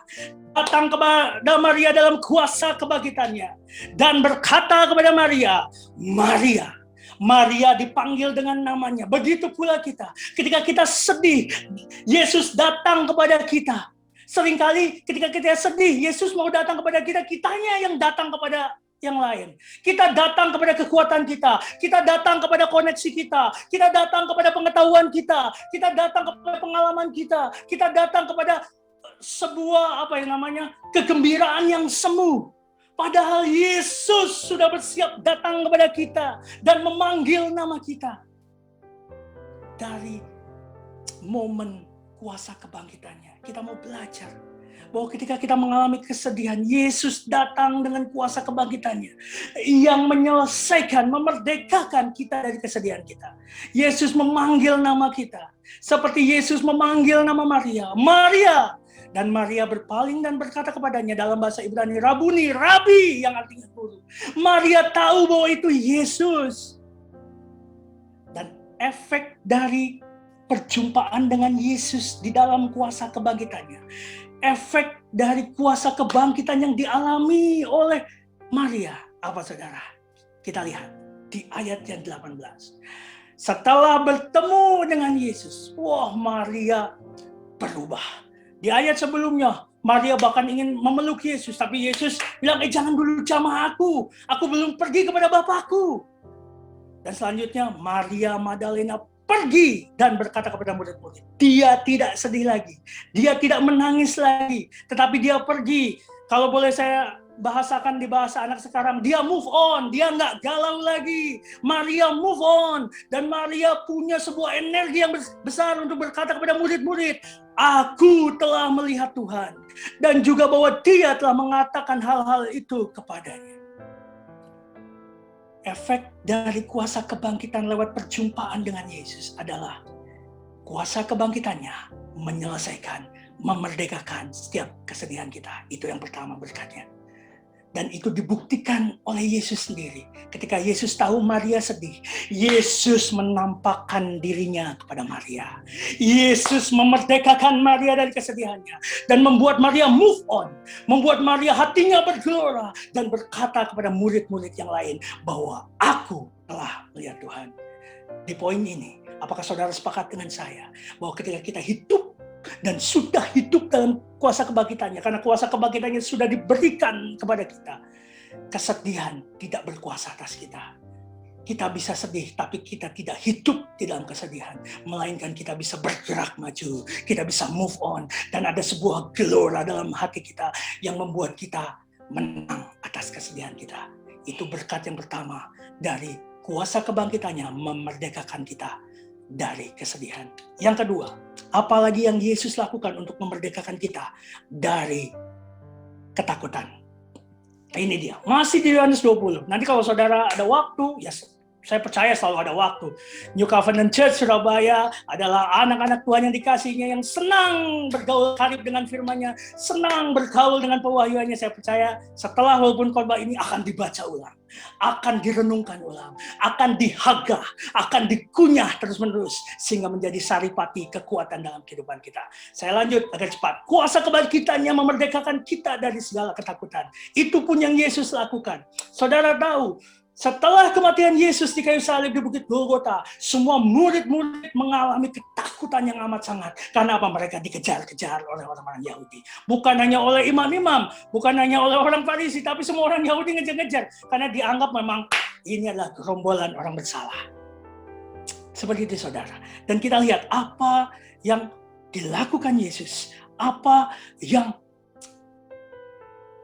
Datang kepada Maria dalam kuasa kebangkitannya. Dan berkata kepada Maria, Maria. Maria dipanggil dengan namanya. Begitu pula kita. Ketika kita sedih, Yesus datang kepada kita. Seringkali ketika kita sedih, Yesus mau datang kepada kita. Kitanya yang datang kepada yang lain. Kita datang kepada kekuatan kita. Kita datang kepada koneksi kita. Kita datang kepada pengetahuan kita. Kita datang kepada pengalaman kita. Kita datang kepada sebuah kegembiraan yang semu. Padahal Yesus sudah bersiap datang kepada kita dan memanggil nama kita. Dari momen kuasa kebangkitannya, kita mau belajar bahwa ketika kita mengalami kesedihan, Yesus datang dengan kuasa kebangkitannya yang menyelesaikan, memerdekakan kita dari kesedihan kita. Yesus memanggil nama kita seperti Yesus memanggil nama Maria, Maria. Dan Maria berpaling dan berkata kepadanya dalam bahasa Ibrani, Rabuni, Rabi, yang artinya guru. Maria tahu bahwa itu Yesus. Dan efek dari perjumpaan dengan Yesus di dalam kuasa kebangkitannya, efek dari kuasa kebangkitan yang dialami oleh Maria, apa saudara? Kita lihat. di ayat yang 18. Setelah bertemu dengan Yesus, wah, Maria berubah. Di ayat sebelumnya, Maria bahkan ingin memeluk Yesus, tapi Yesus bilang, jangan dulu jamah aku belum pergi kepada Bapakku. Dan selanjutnya, Maria Magdalena pergi dan berkata kepada murid-murid. Dia tidak sedih lagi, dia tidak menangis lagi, tetapi dia pergi. Kalau boleh saya bahasakan di bahasa anak sekarang, dia move on, dia nggak galau lagi. Maria move on, dan Maria punya sebuah energi yang besar untuk berkata kepada murid-murid, aku telah melihat Tuhan, dan juga bahwa dia telah mengatakan hal-hal itu kepadanya. Efek dari kuasa kebangkitan lewat perjumpaan dengan Yesus adalah kuasa kebangkitannya menyelesaikan, memerdekakan setiap kesedihan kita. Itu yang pertama berkatnya. Dan itu dibuktikan oleh Yesus sendiri. Ketika Yesus tahu Maria sedih, Yesus menampakkan dirinya kepada Maria. Yesus memerdekakan Maria dari kesedihannya dan membuat Maria move on, membuat Maria hatinya bergelora dan berkata kepada murid-murid yang lain bahwa aku telah melihat Tuhan. Di poin ini, apakah saudara sepakat dengan saya bahwa ketika kita hidup dan sudah hidup dalam kuasa kebangkitannya, karena kuasa kebangkitannya sudah diberikan kepada kita, kesedihan tidak berkuasa atas kita. Kita bisa sedih, tapi kita tidak hidup di dalam kesedihan, melainkan kita bisa bergerak maju, kita bisa move on, dan ada sebuah gelora dalam hati kita yang membuat kita menang atas kesedihan kita. Itu berkat yang pertama dari kuasa kebangkitannya memerdekakan kita dari kesedihan. Yang kedua, apalagi yang Yesus lakukan untuk memerdekakan kita dari ketakutan. Ini dia, masih di Yohanes 20. Nanti kalau saudara ada waktu, ya saya percaya selalu ada waktu. New Covenant Church Surabaya adalah anak-anak Tuhan yang dikasihinya, yang senang bergaul karib dengan firman-Nya, senang bergaul dengan pewahyuannya. Saya percaya setelah walaupun khotbah ini akan dibaca ulang, akan direnungkan ulang, akan dihagah, akan dikunyah terus-menerus, sehingga menjadi saripati kekuatan dalam kehidupan kita. Saya lanjut agar cepat. Kuasa kebangkitannya memerdekakan kita dari segala ketakutan. Itu pun yang Yesus lakukan. Saudara tahu, setelah kematian Yesus di kayu salib di Bukit Golgota, semua murid-murid mengalami ketakutan yang amat sangat. Karena apa? Mereka dikejar-kejar oleh orang-orang Yahudi. Bukan hanya oleh imam-imam, bukan hanya oleh orang Farisi, tapi semua orang Yahudi ngejar-ngejar. Karena dianggap memang ini adalah gerombolan orang bersalah. Seperti itu, saudara. Dan kita lihat apa yang dilakukan Yesus, apa yang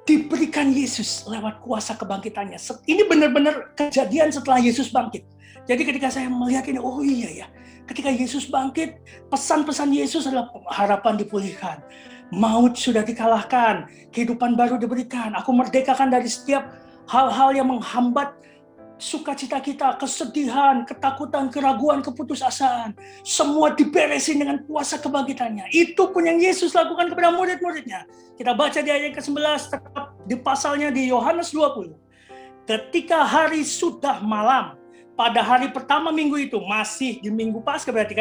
diberikan Yesus lewat kuasa kebangkitannya. Ini benar-benar kejadian setelah Yesus bangkit. Jadi ketika saya melihat ini, oh iya ya, ketika Yesus bangkit, pesan-pesan Yesus adalah harapan dipulihkan, maut sudah dikalahkan, kehidupan baru diberikan, aku merdekakan dari setiap hal-hal yang menghambat sukacita kita, kesedihan, ketakutan, keraguan, keputusasaan. Semua diberesin dengan kuasa kebangkitannya. Itu pun yang Yesus lakukan kepada murid-muridnya. Kita baca di ayat ke-11, tetap di pasalnya di Yohanes 20. Ketika hari sudah malam, pada hari pertama minggu itu, masih di minggu Paskah berarti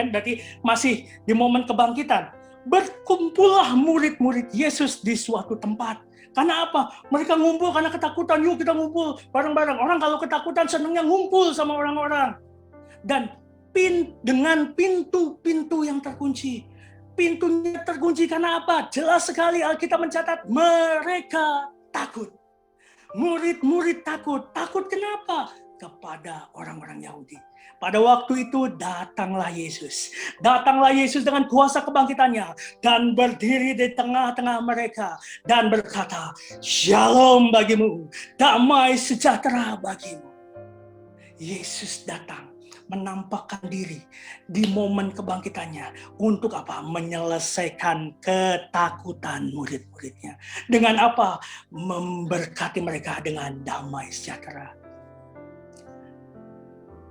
masih di momen kebangkitan, berkumpullah murid-murid Yesus di suatu tempat. Karena apa? Mereka ngumpul karena ketakutan. Yuk kita ngumpul bareng-bareng. Orang kalau ketakutan senangnya ngumpul sama orang-orang. Dan dengan pintu-pintu yang terkunci. Pintunya terkunci karena apa? Jelas sekali Alkitab mencatat mereka takut. Murid-murid takut. Takut kenapa? Kepada orang-orang Yahudi. Pada waktu itu datanglah Yesus. Datanglah Yesus dengan kuasa kebangkitannya dan berdiri di tengah-tengah mereka dan berkata, "Shalom bagimu, damai sejahtera bagimu." Yesus datang menampakkan diri di momen kebangkitannya untuk apa? Menyelesaikan ketakutan murid-muridnya. Dengan apa? Memberkati mereka dengan damai sejahtera.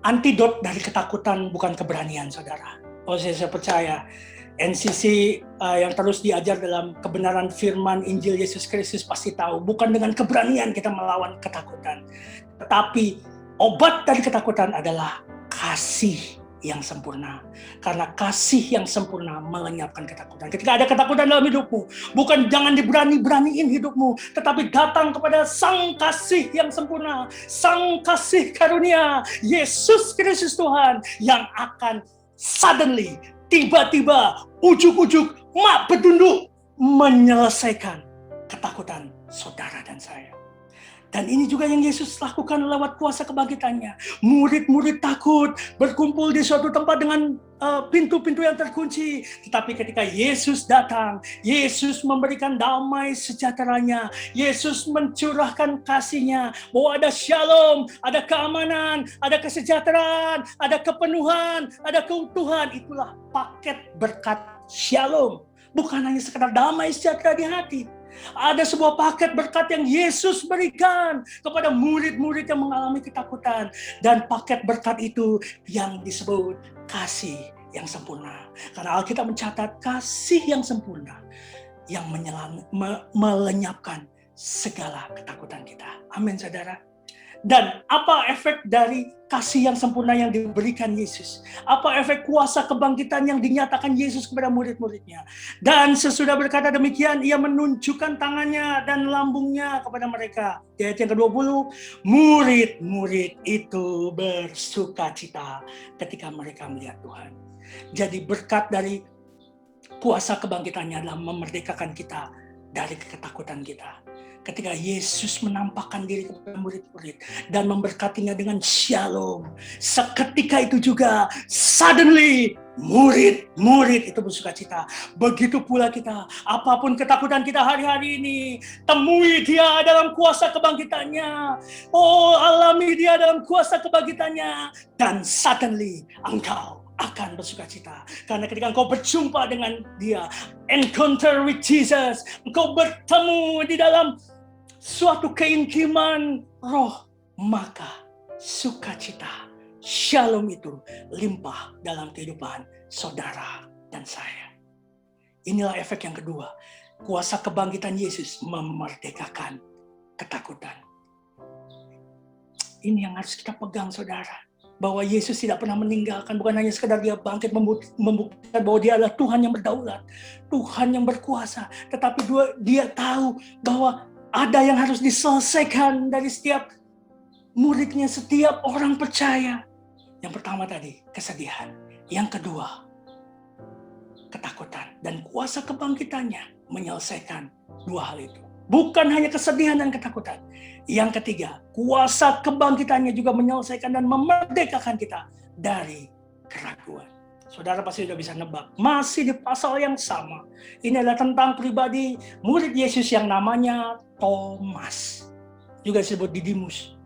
Antidot dari ketakutan bukan keberanian, saudara. Oh, saya percaya NCC yang terus diajar dalam kebenaran firman Injil Yesus Kristus pasti tahu, bukan dengan keberanian kita melawan ketakutan. Tetapi obat dari ketakutan adalah kasih yang sempurna. Karena kasih yang sempurna melenyapkan ketakutan. Ketika ada ketakutan dalam hidupmu, bukan jangan diberani-beraniin hidupmu, tetapi datang kepada Sang Kasih yang sempurna, Sang Kasih karunia, Yesus Kristus Tuhan, yang akan suddenly, tiba-tiba, ujuk-ujuk, mak betunduk, menyelesaikan ketakutan saudara dan saya. Dan ini juga yang Yesus lakukan lewat kuasa kebangkitannya. Murid-murid takut berkumpul di suatu tempat dengan pintu-pintu yang terkunci. Tetapi ketika Yesus datang, Yesus memberikan damai sejahteranya. Yesus mencurahkan kasih-Nya. Bahwa ada shalom, ada keamanan, ada kesejahteraan, ada kepenuhan, ada keutuhan. Itulah paket berkat shalom. Bukan hanya sekedar damai sejahtera di hati. Ada sebuah paket berkat yang Yesus berikan kepada murid-murid yang mengalami ketakutan. Dan paket berkat itu yang disebut kasih yang sempurna. Karena Alkitab mencatat kasih yang sempurna yang melenyapkan segala ketakutan kita. Amin, saudara. Dan apa efek dari kasih yang sempurna yang diberikan Yesus? Apa efek kuasa kebangkitan yang dinyatakan Yesus kepada murid-muridnya? Dan sesudah berkata demikian, ia menunjukkan tangannya dan lambungnya kepada mereka. Di ayat yang ke-20, murid-murid itu bersukacita ketika mereka melihat Tuhan. Jadi berkat dari kuasa kebangkitannya adalah memerdekakan kita dari ketakutan kita. Ketika Yesus menampakkan diri kepada murid-murid dan memberkatinya dengan shalom, seketika itu juga suddenly murid-murid itu bersukacita. Begitu pula kita, apapun ketakutan kita hari-hari ini, temui Dia dalam kuasa kebangkitannya. Oh, alami Dia dalam kuasa kebangkitannya, dan suddenly engkau akan bersukacita. Karena ketika engkau berjumpa dengan Dia, encounter with Jesus, engkau bertemu di dalam suatu keintiman roh, maka sukacita, shalom itu limpah dalam kehidupan saudara dan saya. Inilah efek yang kedua. Kuasa kebangkitan Yesus memerdekakan ketakutan. Ini yang harus kita pegang, saudara. Bahwa Yesus tidak pernah meninggalkan, bukan hanya sekedar Dia bangkit membuktikan bahwa Dia adalah Tuhan yang berdaulat, Tuhan yang berkuasa, tetapi Dia tahu bahwa ada yang harus diselesaikan dari setiap muridnya, setiap orang percaya. Yang pertama tadi, kesedihan. Yang kedua, ketakutan. Dan kuasa kebangkitannya menyelesaikan dua hal itu. Bukan hanya kesedihan dan ketakutan. Yang ketiga, kuasa kebangkitannya juga menyelesaikan dan memerdekakan kita dari keraguan. Saudara pasti sudah bisa nebak. Masih di pasal yang sama. Ini adalah tentang pribadi murid Yesus yang namanya Thomas. Juga disebut Didimus.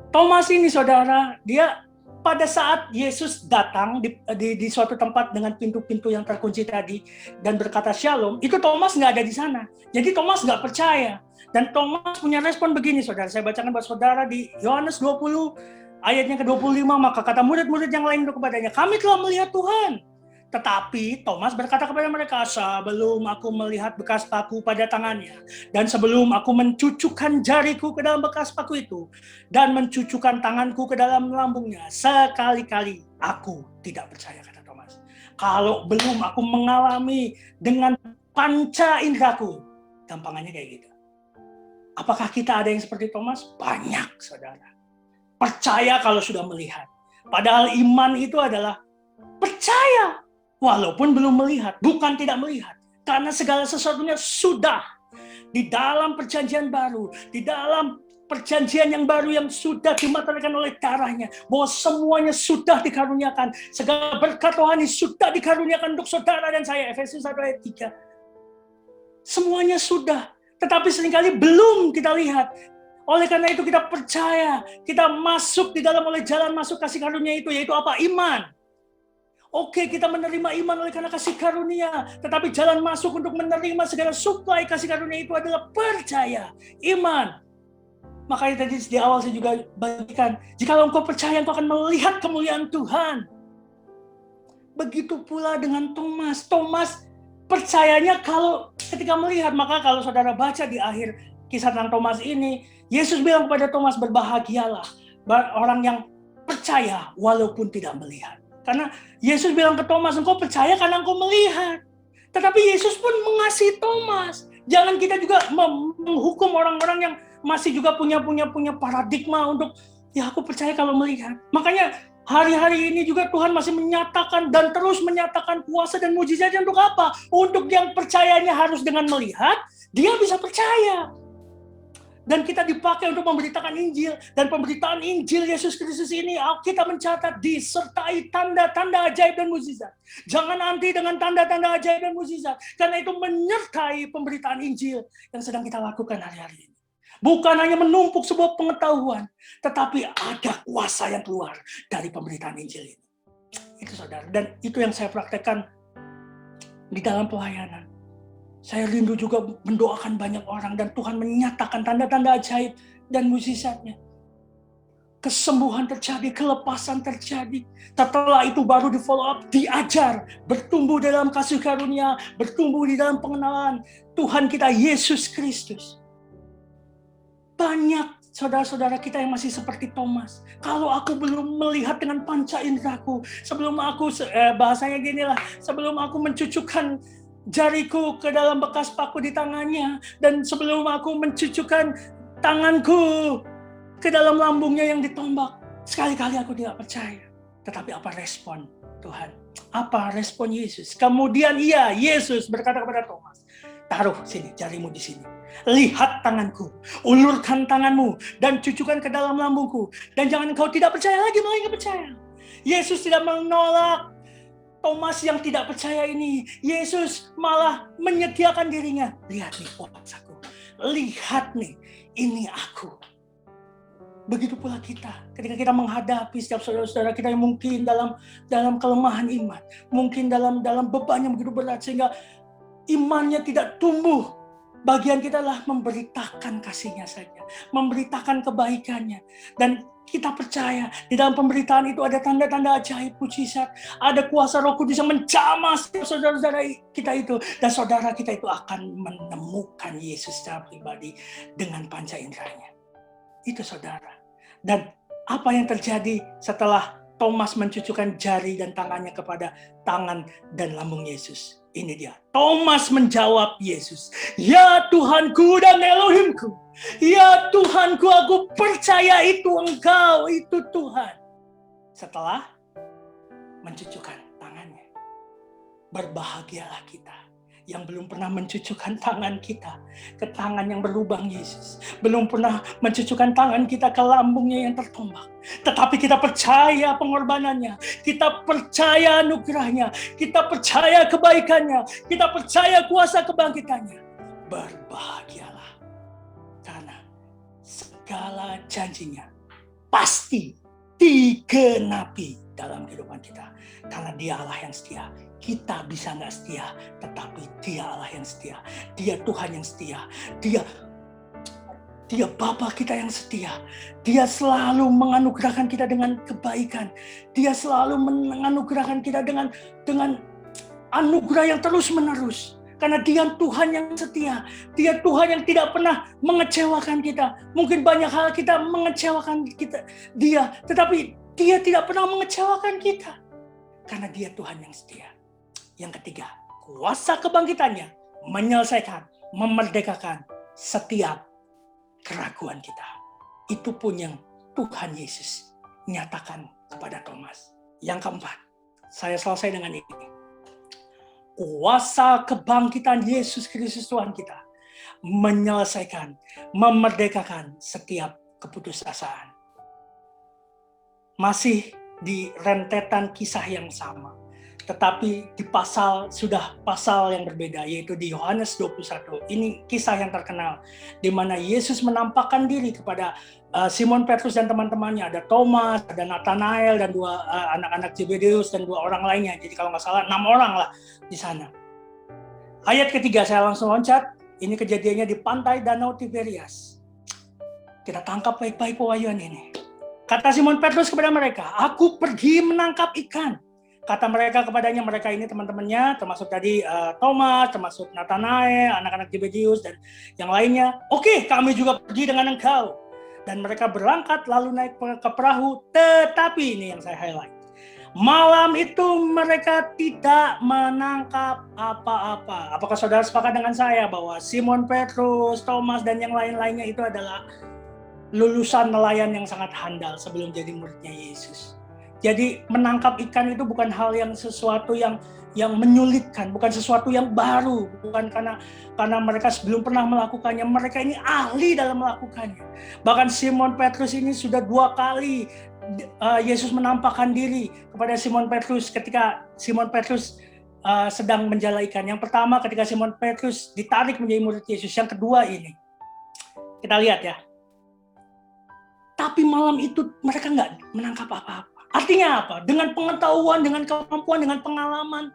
Thomas ini, saudara, dia pada saat Yesus datang di suatu tempat dengan pintu-pintu yang terkunci tadi dan berkata shalom, itu Thomas nggak ada di sana. Jadi Thomas nggak percaya. Dan Thomas punya respon begini, saudara. Saya bacakan buat saudara di Yohanes 20 ayatnya ke-25. Maka kata murid-murid yang lain kepadanya, kami telah melihat Tuhan. Tetapi Thomas berkata kepada mereka, sebelum aku melihat bekas paku pada tangannya, dan sebelum aku mencucukkan jariku ke dalam bekas paku itu, dan mencucukkan tanganku ke dalam lambungnya, sekali-kali aku tidak percaya, kata Thomas. Kalau belum aku mengalami dengan panca indraku. Gampangannya kayak gitu. Apakah kita ada yang seperti Thomas? Banyak, saudara. Percaya kalau sudah melihat. Padahal iman itu adalah percaya walaupun belum melihat, bukan tidak melihat. Karena segala sesuatunya sudah di dalam perjanjian baru, di dalam perjanjian yang baru yang sudah dimateraikan oleh darahnya, bahwa semuanya sudah dikaruniakan. Segala berkat rohani sudah dikaruniakan untuk saudara dan saya. Efesus 1 ayat 3. Semuanya sudah, tetapi seringkali belum kita lihat. Oleh karena itu kita percaya, kita masuk di dalam oleh jalan masuk kasih karunia itu, yaitu apa? Iman. Oke, kita menerima iman oleh karena kasih karunia. Tetapi jalan masuk untuk menerima segala suplai kasih karunia itu adalah percaya, iman. Makanya tadi di awal saya juga bagikan, jika engkau percaya, engkau akan melihat kemuliaan Tuhan. Begitu pula dengan Thomas. Thomas percayanya kalau ketika melihat, maka kalau saudara baca di akhir kisah tentang Thomas ini, Yesus bilang kepada Thomas, berbahagialah orang yang percaya walaupun tidak melihat. Karena Yesus bilang ke Thomas, engkau percaya karena engkau melihat. Tetapi Yesus pun mengasihi Thomas. Jangan kita juga menghukum orang-orang yang masih juga punya paradigma untuk, ya aku percaya kalau melihat. Makanya hari-hari ini juga Tuhan masih menyatakan dan terus menyatakan kuasa dan mujizatnya untuk apa? Untuk yang percayanya harus dengan melihat, dia bisa percaya. Dan kita dipakai untuk memberitakan Injil. Dan pemberitaan Injil Yesus Kristus ini kita mencatat disertai tanda-tanda ajaib dan mukjizat. Jangan anti dengan tanda-tanda ajaib dan mukjizat. Karena itu menyertai pemberitaan Injil yang sedang kita lakukan hari-hari ini. Bukan hanya menumpuk sebuah pengetahuan, tetapi ada kuasa yang keluar dari pemberitaan Injil ini. Itu saudara. Dan itu yang saya praktekkan di dalam pelayanan. Saya rindu juga mendoakan banyak orang dan Tuhan menyatakan tanda-tanda ajaib dan mukjizatnya. Kesembuhan terjadi, kelepasan terjadi. Setelah itu baru di follow up, diajar, bertumbuh dalam kasih karunia, bertumbuh di dalam pengenalan Tuhan kita Yesus Kristus. Banyak saudara-saudara kita yang masih seperti Thomas. Kalau aku belum melihat dengan panca indraku, sebelum aku bahasanya ginilah, sebelum aku mencucukkan jariku ke dalam bekas paku di tangannya, dan sebelum aku mencucukkan tanganku ke dalam lambungnya yang ditombak, sekali-kali aku tidak percaya. Tetapi apa respon Tuhan? Apa respon Yesus? Kemudian Yesus berkata kepada Thomas, taruh sini, jarimu di sini. Lihat tanganku, ulurkan tanganmu, dan cucukkan ke dalam lambungku. Dan jangan engkau tidak percaya lagi, melainkan percaya. Yesus tidak menolak Thomas yang tidak percaya ini. Yesus malah menyediakan dirinya. Lihat nih kuasaku. Lihat nih, ini aku. Begitu pula kita. Ketika kita menghadapi setiap saudara-saudara kita yang mungkin dalam kelemahan iman. Mungkin dalam beban yang begitu berat sehingga imannya tidak tumbuh. Bagian kita adalah memberitakan kasih-Nya saja. Memberitakan kebaikannya. Dan kita percaya di dalam pemberitaan itu ada tanda-tanda ajaib, mukjizat, ada kuasa Roh Kudus yang menjamah saudara-saudara kita itu, dan saudara kita itu akan menemukan Yesus secara pribadi dengan panca inderanya. Itu saudara. Dan apa yang terjadi setelah Thomas mencucukkan jari dan tangannya kepada tangan dan lambung Yesus? Ini dia. Thomas menjawab Yesus, ya Tuhanku dan Elohimku. Ya Tuhanku, aku percaya itu Engkau, itu Tuhan. Setelah mencucukkan tangannya. Berbahagialah kita yang belum pernah mencucukkan tangan kita ke tangan yang berlubang Yesus. Belum pernah mencucukkan tangan kita ke lambungnya yang tertombak. Tetapi kita percaya pengorbanannya, kita percaya anugerahnya, kita percaya kebaikannya, kita percaya kuasa kebangkitannya. Berbahagialah, karena segala janjinya pasti digenapi dalam kehidupan kita. Karena Dia Allah yang setia. Kita bisa nggak setia, tetapi Dia Allah yang setia. Dia Tuhan yang setia. Dia Bapa kita yang setia. Dia selalu menganugerahkan kita dengan kebaikan. Dia selalu menganugerahkan kita dengan anugerah yang terus-menerus. Karena Dia Tuhan yang setia. Dia Tuhan yang tidak pernah mengecewakan kita. Mungkin banyak hal kita mengecewakan Dia, tetapi Dia tidak pernah mengecewakan kita. Karena Dia Tuhan yang setia. Yang ketiga, kuasa kebangkitannya menyelesaikan, memerdekakan setiap keraguan kita. Itu pun yang Tuhan Yesus nyatakan kepada Thomas. Yang keempat, saya selesai dengan ini. Kuasa kebangkitan Yesus Kristus Tuhan kita menyelesaikan, memerdekakan setiap keputusasaan. Masih di rentetan kisah yang sama. Tetapi di pasal yang berbeda, yaitu di Yohanes 21. Ini kisah yang terkenal, di mana Yesus menampakkan diri kepada Simon Petrus dan teman-temannya. Ada Thomas, ada Nathanael, dan dua anak-anak Zebedeus, dan dua orang lainnya. Jadi kalau nggak salah 6 orang lah di sana. Ayat ketiga, saya langsung loncat. Ini kejadiannya di pantai Danau Tiberias. Kita tangkap baik-baik pewahyuan ini. Kata Simon Petrus kepada mereka, aku pergi menangkap ikan. Kata mereka kepadanya, mereka ini teman-temannya, termasuk tadi Thomas, termasuk Nathanael, anak-anak Zebedeus, dan yang lainnya. Oke, kami juga pergi dengan engkau. Dan mereka berangkat lalu naik ke perahu. Tetapi ini yang saya highlight. Malam itu mereka tidak menangkap apa-apa. Apakah saudara sepakat dengan saya bahwa Simon Petrus, Thomas, dan yang lain-lainnya itu adalah lulusan nelayan yang sangat handal sebelum jadi muridnya Yesus. Jadi menangkap ikan itu bukan hal yang sesuatu yang menyulitkan, bukan sesuatu yang baru, bukan karena mereka sebelum pernah melakukannya. Mereka ini ahli dalam melakukannya. Bahkan Simon Petrus ini sudah 2 kali Yesus menampakkan diri kepada Simon Petrus ketika Simon Petrus sedang menjala ikan. Yang pertama ketika Simon Petrus ditarik menjadi murid Yesus. Yang kedua ini, kita lihat ya. Tapi malam itu mereka nggak menangkap apa-apa. Artinya apa? Dengan pengetahuan, dengan kemampuan, dengan pengalaman,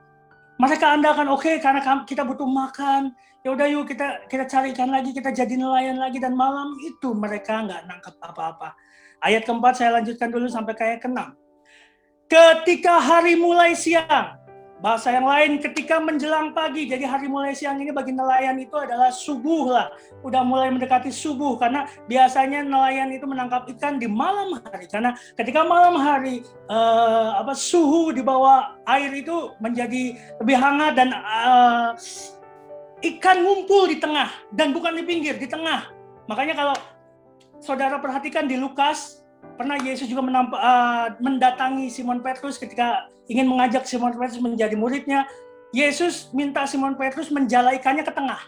mereka andalkan karena kita butuh makan. Ya udah yuk kita cari ikan lagi, kita jadi nelayan lagi. Dan malam itu mereka nggak nangkap apa-apa. Ayat keempat saya lanjutkan dulu sampai ayat ke-6. Ketika hari mulai siang. Bahasa yang lain ketika menjelang pagi. Jadi hari mulai siang ini bagi nelayan itu adalah subuh lah. Udah mulai mendekati subuh karena biasanya nelayan itu menangkap ikan di malam hari. Karena ketika malam hari suhu di bawah air itu menjadi lebih hangat dan ikan ngumpul di tengah dan bukan di pinggir, di tengah. Makanya kalau saudara perhatikan di Lukas, pernah Yesus juga mendatangi Simon Petrus ketika ingin mengajak Simon Petrus menjadi muridnya. Yesus minta Simon Petrus menjala ikannya ke tengah.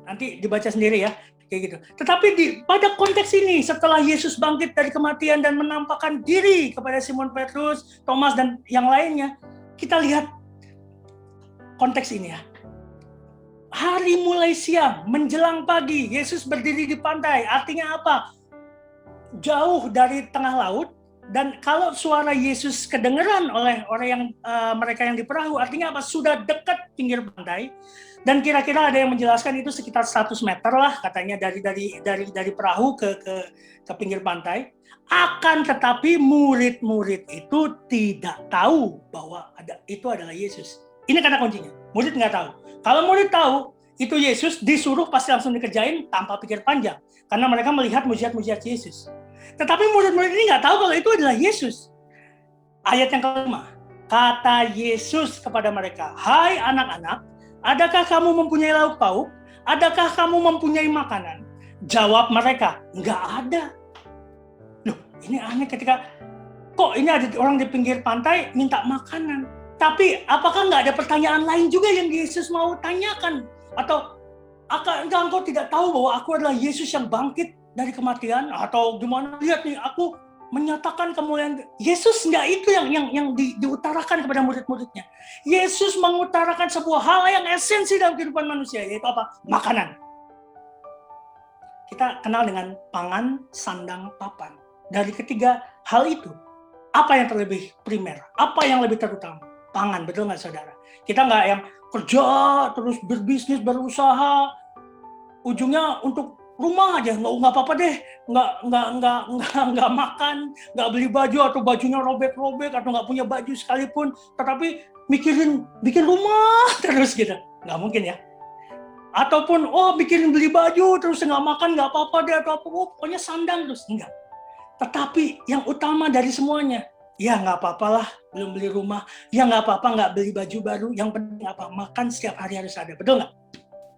Nanti dibaca sendiri ya, kayak gitu. Tetapi pada konteks ini, setelah Yesus bangkit dari kematian dan menampakkan diri kepada Simon Petrus, Thomas dan yang lainnya, kita lihat konteks ini ya. Hari mulai siang, menjelang pagi, Yesus berdiri di pantai. Artinya apa? Jauh dari tengah laut. Dan kalau suara Yesus kedengeran oleh mereka yang di perahu, artinya apa? Sudah dekat pinggir pantai. Dan kira-kira ada yang menjelaskan itu sekitar 100 meter lah katanya dari perahu ke pinggir pantai. Akan tetapi murid-murid itu tidak tahu bahwa itu adalah Yesus. Ini kata kuncinya. Murid nggak tahu. Kalau murid tahu itu Yesus, disuruh pasti langsung dikerjain tanpa pikir panjang. Karena mereka melihat mujizat-mujizat Yesus. Tetapi murid-murid ini nggak tahu kalau itu adalah Yesus. Ayat yang kelima, kata Yesus kepada mereka, hai anak-anak, adakah kamu mempunyai lauk pauk? Adakah kamu mempunyai makanan? Jawab mereka, nggak ada. Loh, ini aneh ketika, kok ini ada orang di pinggir pantai minta makanan? Tapi apakah nggak ada pertanyaan lain juga yang Yesus mau tanyakan? Atau engkau tidak tahu bahwa aku adalah Yesus yang bangkit dari kematian, atau gimana? Lihat nih, aku menyatakan kemuliaan. Yesus nggak itu yang diutarakan kepada murid-muridnya. Yesus mengutarakan sebuah hal yang esensi dalam kehidupan manusia, yaitu apa? Makanan. Kita kenal dengan pangan, sandang, papan. Dari ketiga hal itu, apa yang terlebih primer? Apa yang lebih terutama? Pangan, betul nggak saudara? Kita nggak yang kerja, terus berbisnis, berusaha, ujungnya untuk rumah aja, nggak apa-apa deh, nggak makan, nggak beli baju atau bajunya robek-robek atau nggak punya baju sekalipun, tetapi mikirin bikin rumah terus gitu, nggak mungkin ya. Ataupun mikirin beli baju terus nggak makan, nggak apa-apa deh, atau pokoknya sandang terus, enggak. Tetapi yang utama dari semuanya, ya nggak apa-apalah belum beli rumah, ya nggak apa-apa nggak beli baju baru, yang penting apa? Makan setiap hari harus ada, betul nggak?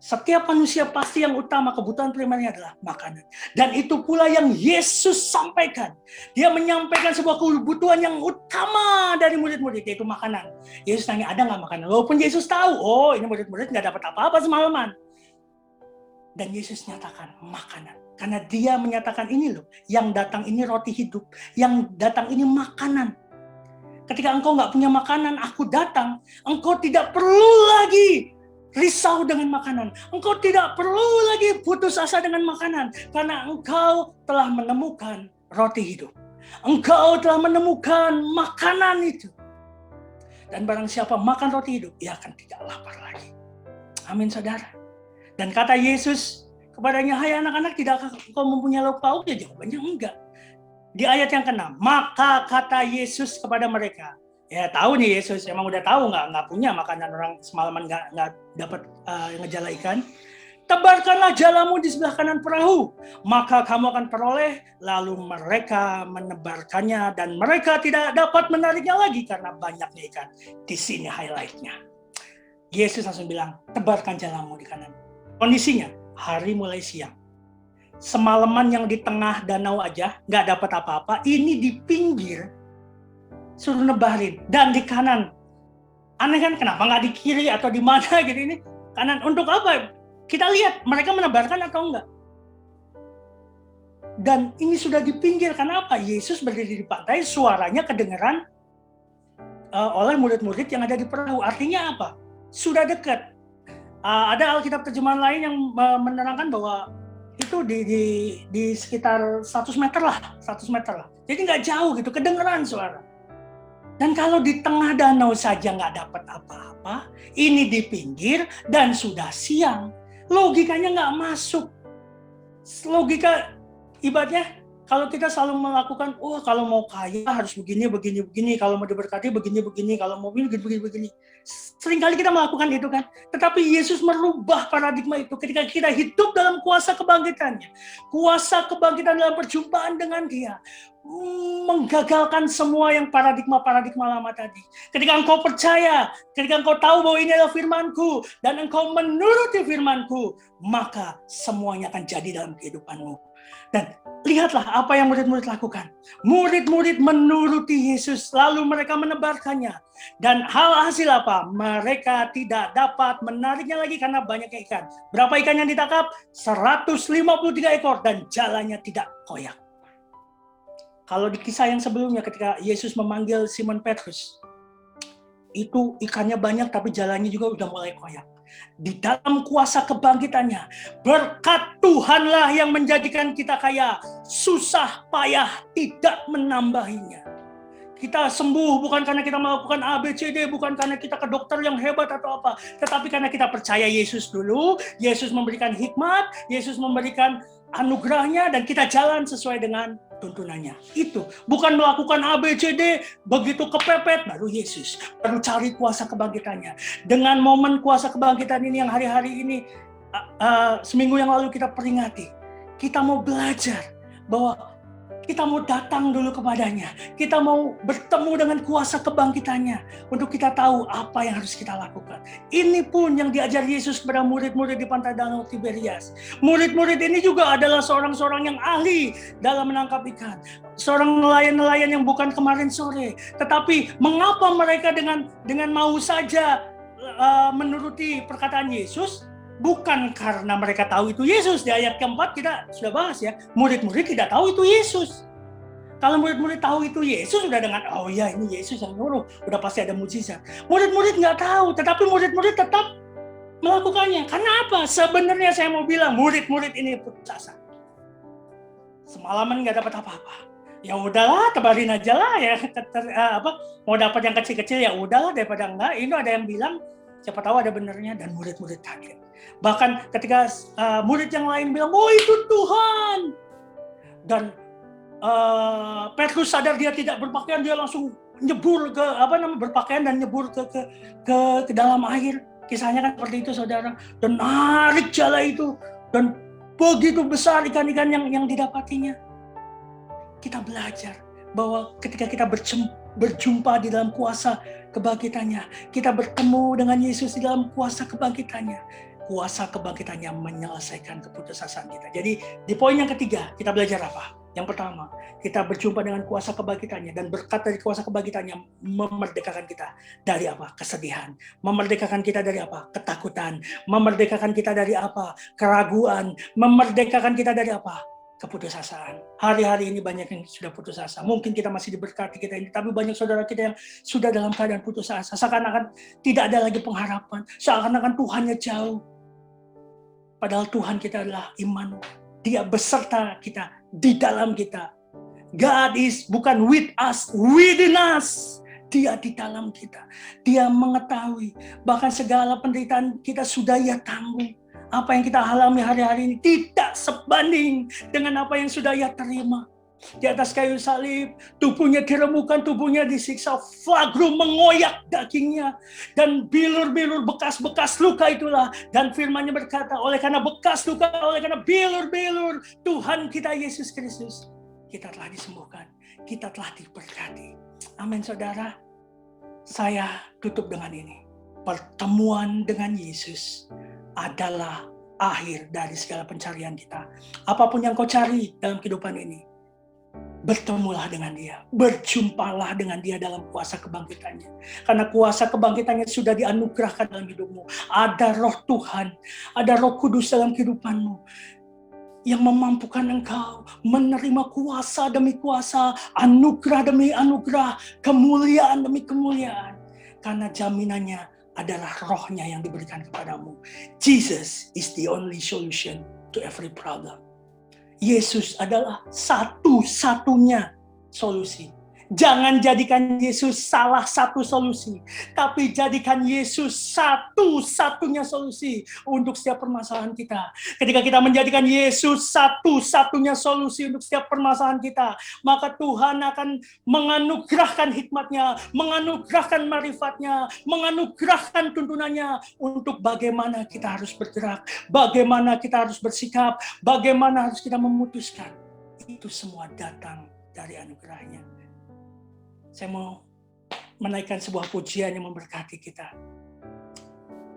Setiap manusia pasti yang utama kebutuhan primernya adalah makanan. Dan itu pula yang Yesus sampaikan. Dia menyampaikan sebuah kebutuhan yang utama dari murid-murid, yaitu makanan. Yesus tanya, ada nggak makanan? Walaupun Yesus tahu, ini murid-murid nggak dapat apa-apa semalaman. Dan Yesus nyatakan makanan. Karena dia menyatakan ini loh, yang datang ini roti hidup, yang datang ini makanan. Ketika engkau nggak punya makanan, aku datang, engkau tidak perlu lagi risau dengan makanan. Engkau tidak perlu lagi putus asa dengan makanan. Karena engkau telah menemukan roti hidup. Engkau telah menemukan makanan itu. Dan barang siapa makan roti hidup, ia akan tidak lapar lagi. Amin saudara. Dan kata Yesus kepadanya, hai anak-anak, tidakkah engkau mempunyai lauk pauk? Ya jawabannya enggak. Di ayat yang ke-6, maka kata Yesus kepada mereka, ya tahu nih Yesus, emang udah tahu nggak punya makanan, orang semalaman nggak dapat ngejala ikan. tebarkanlah jalamu di sebelah kanan perahu, maka kamu akan peroleh. Lalu mereka menebarkannya dan mereka tidak dapat menariknya lagi karena banyaknya ikan. Di sini highlightnya. Yesus langsung bilang, tebarkan jalamu di kanan. Kondisinya, hari mulai siang. Semalaman yang di tengah danau aja, nggak dapat apa-apa. Ini di pinggir, suruh nebarin. Dan di kanan. Aneh kan, kenapa nggak di kiri atau di mana gitu ini? Kanan, untuk apa? Kita lihat mereka menebarkan atau enggak. Dan ini sudah di pinggir. Kenapa? Yesus berdiri di pantai, suaranya kedengeran oleh murid-murid yang ada di perahu. Artinya apa? Sudah dekat. Ada Alkitab terjemahan lain yang menerangkan bahwa itu di sekitar 100 meter lah. Jadi nggak jauh gitu, kedengeran suara. Dan kalau di tengah danau saja nggak dapat apa-apa, ini di pinggir dan sudah siang. Logikanya nggak masuk. Logika ibaratnya kalau kita selalu melakukan, kalau mau kaya harus begini, kalau mau diberkati begini, kalau mau begini. Seringkali kita melakukan itu kan. Tetapi Yesus merubah paradigma itu ketika kita hidup dalam kuasa kebangkitannya. Kuasa kebangkitan dalam perjumpaan dengan Dia. Menggagalkan semua yang paradigma lama tadi. Ketika engkau percaya, ketika engkau tahu bahwa ini adalah firman-Ku, dan engkau menuruti firman-Ku, maka semuanya akan jadi dalam kehidupanmu. Dan lihatlah apa yang murid-murid lakukan. Murid-murid menuruti Yesus, lalu mereka menebarkannya. Dan hasil apa? Mereka tidak dapat menariknya lagi karena banyaknya ikan. Berapa ikan yang ditangkap? 153 ekor dan jalannya tidak koyak. Kalau di kisah yang sebelumnya ketika Yesus memanggil Simon Petrus, itu ikannya banyak tapi jalannya juga udah mulai koyak. Di dalam kuasa kebangkitannya, berkat Tuhanlah yang menjadikan kita kaya, susah payah tidak menambahinya. Kita sembuh bukan karena kita melakukan ABCD, bukan karena kita ke dokter yang hebat atau apa, tetapi karena kita percaya Yesus dulu. Yesus memberikan hikmat, Yesus memberikan anugerahnya, dan kita jalan sesuai dengan tuntunannya. Itu bukan melakukan ABCD, begitu kepepet baru Yesus, baru cari kuasa kebangkitannya. Dengan momen kuasa kebangkitan ini yang hari-hari ini seminggu yang lalu kita peringati, kita mau belajar bahwa kita mau datang dulu kepadanya. Kita mau bertemu dengan kuasa kebangkitannya untuk kita tahu apa yang harus kita lakukan. Ini pun yang diajar Yesus kepada murid-murid di pantai Danau Tiberias. Murid-murid ini juga adalah seorang-seorang yang ahli dalam menangkap ikan. Seorang nelayan-nelayan yang bukan kemarin sore. Tetapi mengapa mereka dengan mau saja menuruti perkataan Yesus? Bukan karena mereka tahu itu Yesus. Di ayat keempat kita sudah bahas ya, murid-murid tidak tahu itu Yesus. Kalau murid-murid tahu itu Yesus, sudah dengan, oh ya ini Yesus yang nyuruh, udah pasti ada mujizat. Murid-murid nggak tahu, tetapi murid-murid tetap melakukannya. Karena apa? Sebenarnya saya mau bilang, murid-murid ini putus asa. Semalaman nggak dapat apa-apa. Ya udahlah, tebarin aja lah ya. Mau dapat yang kecil-kecil ya udahlah daripada enggak. Ini ada yang bilang, siapa tahu ada benernya, dan murid-murid kaget. Bahkan ketika murid yang lain bilang, oh itu Tuhan. Dan Petrus sadar dia tidak berpakaian, dia langsung nyebur ke berpakaian dan nyebur ke dalam air. Kisahnya kan seperti itu saudara. Dan narik jala itu, dan begitu besar ikan-ikan yang didapatinya. Kita belajar bahwa ketika kita berjumpa di dalam kuasa kebangkitannya, kita bertemu dengan Yesus di dalam kuasa kebangkitannya. Kuasa kebangkitannya menyelesaikan keputusasaan kita. Jadi di poin yang ketiga kita belajar apa? Yang pertama, kita berjumpa dengan kuasa kebangkitannya, dan berkat dari kuasa kebangkitannya memerdekakan kita dari apa? Kesedihan. Memerdekakan kita dari apa? Ketakutan. Memerdekakan kita dari apa? Keraguan. Memerdekakan kita dari apa? Keputusasaan. Hari-hari ini banyak yang sudah putus asa. Mungkin kita masih diberkati kita ini, tapi banyak saudara kita yang sudah dalam keadaan putus asa. Seakan-akan tidak ada lagi pengharapan. Seakan-akan Tuhannya jauh. Padahal Tuhan kita adalah Immanuel. Dia beserta kita, di dalam kita. God is bukan with us, within us. Dia di dalam kita. Dia mengetahui. Bahkan segala penderitaan kita sudah Ia tanggung. Apa yang kita alami hari-hari ini tidak sebanding dengan apa yang sudah Ia terima. di atas kayu salib, tubuhnya diremukkan, tubuhnya disiksa, flagrum mengoyak dagingnya, dan bilur-bilur bekas-bekas luka itulah, dan firman-Nya berkata, oleh karena bekas luka, oleh karena bilur-bilur Tuhan kita Yesus Kristus, kita telah disembuhkan, kita telah diberkati. Amin, saudara. Saya tutup dengan ini. Pertemuan dengan Yesus adalah akhir dari segala pencarian kita. Apapun yang kau cari dalam kehidupan ini, bertemulah dengan Dia, berjumpalah dengan Dia dalam kuasa kebangkitannya. Karena kuasa kebangkitannya sudah dianugerahkan dalam hidupmu. Ada roh Tuhan, ada roh kudus dalam kehidupanmu, yang memampukan engkau menerima kuasa demi kuasa, anugerah demi anugerah, kemuliaan demi kemuliaan. Karena jaminannya adalah rohnya yang diberikan kepadamu. Jesus is the only solution to every problem. Yesus adalah satu-satunya solusi. Jangan jadikan Yesus salah satu solusi, tapi jadikan Yesus satu-satunya solusi untuk setiap permasalahan kita. Ketika kita menjadikan Yesus satu-satunya solusi untuk setiap permasalahan kita, maka Tuhan akan menganugerahkan hikmat-Nya, menganugerahkan marifat-Nya, menganugerahkan tuntunannya untuk bagaimana kita harus bergerak, bagaimana kita harus bersikap, bagaimana harus kita memutuskan. Itu semua datang dari anugerah-Nya. Saya mau menaikkan sebuah pujian yang memberkati kita.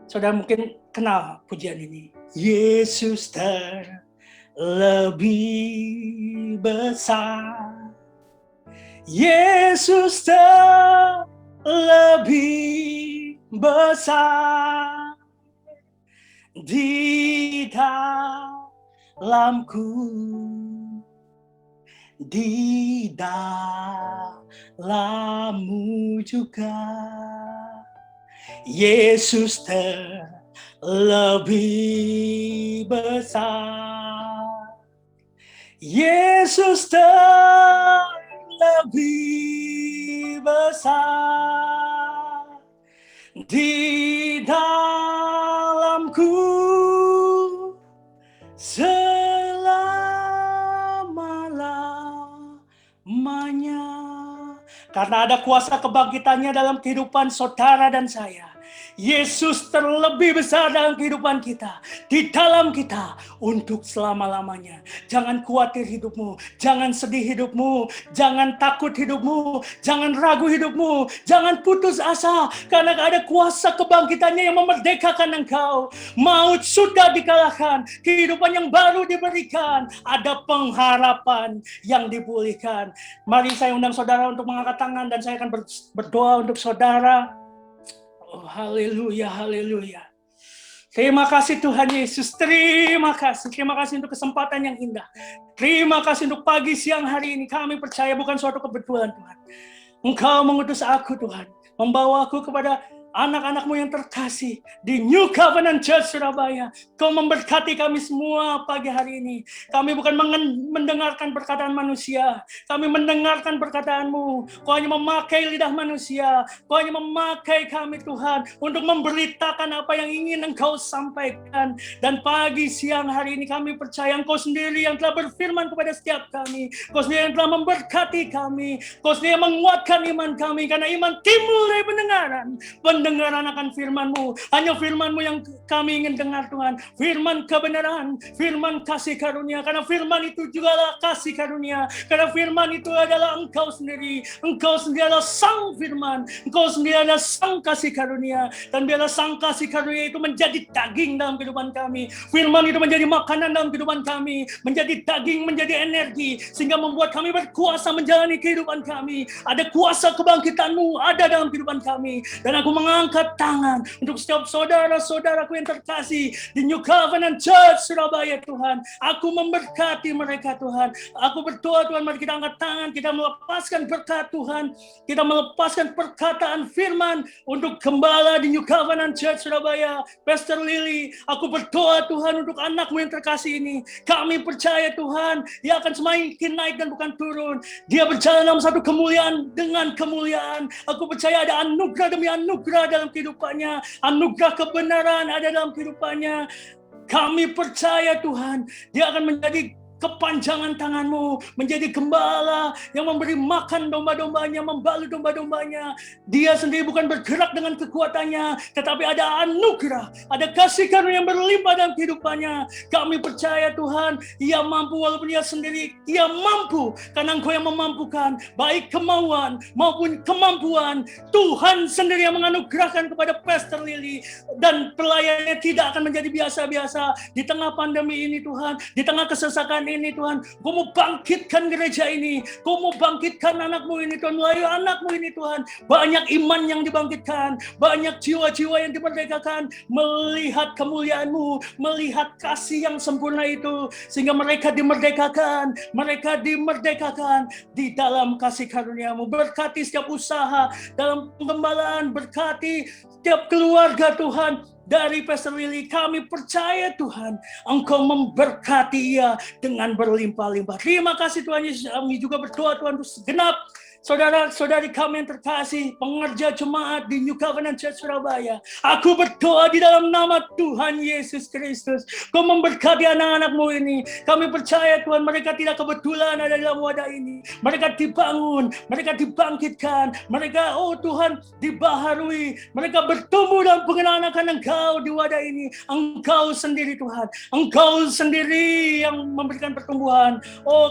Saudara mungkin kenal pujian ini. Yesus terlebih besar. Yesus terlebih besar di dalamku, di dalammu juga. Yesus terlebih besar. Yesus terlebih besar di dalamku selama-lamanya. Karena ada kuasa kebangkitannya dalam kehidupan saudara dan saya. Yesus terlebih besar dalam kehidupan kita, di dalam kita, untuk selama-lamanya. Jangan khawatir hidupmu, jangan sedih hidupmu, jangan takut hidupmu, jangan ragu hidupmu, jangan putus asa, karena ada kuasa kebangkitannya yang memerdekakan engkau. Maut sudah dikalahkan, kehidupan yang baru diberikan, ada pengharapan yang dipulihkan. Mari saya undang saudara untuk mengangkat tangan dan saya akan berdoa untuk saudara. Oh, haleluya, haleluya. Terima kasih Tuhan Yesus, terima kasih untuk kesempatan yang indah. Terima kasih untuk pagi siang hari ini. Kami percaya bukan suatu kebetulan Tuhan. Engkau mengutus aku Tuhan, membawa aku kepada anak-anak-Mu yang terkasih di New Covenant Church Surabaya. Kau memberkati kami semua pagi hari ini. Kami bukan mendengarkan perkataan manusia, kami mendengarkan perkataan-Mu. Kau hanya memakai lidah manusia, Kau hanya memakai kami Tuhan untuk memberitakan apa yang ingin Engkau sampaikan. Dan pagi siang hari ini kami percaya Engkau sendiri yang telah berfirman kepada setiap kami. Kau sendiri yang telah memberkati kami. Kau sendiri yang menguatkan iman kami, karena iman timbul dari pendengaran akan firman-Mu. Hanya firman-Mu yang kami ingin dengar Tuhan. Firman kebenaran, firman kasih karunia. Karena firman itu juga adalah kasih karunia. Karena firman itu adalah Engkau sendiri. Engkau sendiri adalah sang firman. Engkau sendiri adalah sang kasih karunia. Dan biarlah sang kasih karunia itu menjadi daging dalam kehidupan kami. Firman itu menjadi makanan dalam kehidupan kami. Menjadi daging, menjadi energi. Sehingga membuat kami berkuasa menjalani kehidupan kami. Ada kuasa kebangkitan-Mu ada dalam kehidupan kami. Dan aku mengangkat tangan untuk setiap saudara-saudaraku yang terkasih di New Covenant Church Surabaya Tuhan. Aku memberkati mereka Tuhan. Aku berdoa Tuhan, mari kita angkat tangan, kita melepaskan berkat Tuhan. Kita melepaskan perkataan firman untuk gembala di New Covenant Church Surabaya, Pastor Lily. Aku berdoa Tuhan untuk anak-Mu yang terkasih ini. Kami percaya Tuhan, dia akan semakin naik dan bukan turun. Dia berjalan dalam satu kemuliaan dengan kemuliaan. Aku percaya ada anugerah demi anugerah dalam kehidupannya, anugerah kebenaran ada dalam kehidupannya. Kami percaya Tuhan, dia akan menjadi kepanjangan tangan-Mu, menjadi gembala yang memberi makan domba-dombanya, membalut domba-dombanya. Dia sendiri bukan bergerak dengan kekuatannya, tetapi ada anugerah, ada kasih karunia yang berlimpah dalam kehidupannya. Kami percaya Tuhan, Ia mampu walaupun Ia sendiri, Ia mampu karena Engkau yang memampukan, baik kemauan maupun kemampuan. Tuhan sendiri yang menganugerahkan kepada Pastor Lily, dan pelayanannya tidak akan menjadi biasa-biasa. Di tengah pandemi ini Tuhan, di tengah kesesakan ini Tuhan, Kau mau bangkitkan gereja ini, Kau mau bangkitkan anak-Mu ini Tuhan, melalui anak-Mu ini Tuhan. Banyak iman yang dibangkitkan, banyak jiwa-jiwa yang dimerdekakan, melihat kemuliaan-Mu, melihat kasih yang sempurna itu, sehingga mereka dimerdekakan di dalam kasih karunia-Mu. Berkati setiap usaha dalam pengembalaan, berkati setiap keluarga Tuhan. Dari Pastor Willy, kami percaya Tuhan, Engkau memberkati ia dengan berlimpah-limpah. Terima kasih Tuhan Yesus. Kami juga berdoa Tuhan untuk segenap saudara-saudari kami yang terkasih, pengerja jemaat di New Covenant Church Surabaya. Aku berdoa di dalam nama Tuhan Yesus Kristus, Kau memberkati anak-anak-Mu ini. Kami percaya Tuhan, mereka tidak kebetulan ada dalam wadah ini. Mereka dibangun, mereka dibangkitkan, mereka Tuhan dibaharui, mereka bertumbuh dalam pengenalan akan Engkau di wadah ini. Engkau sendiri Tuhan, Engkau sendiri yang memberikan pertumbuhan.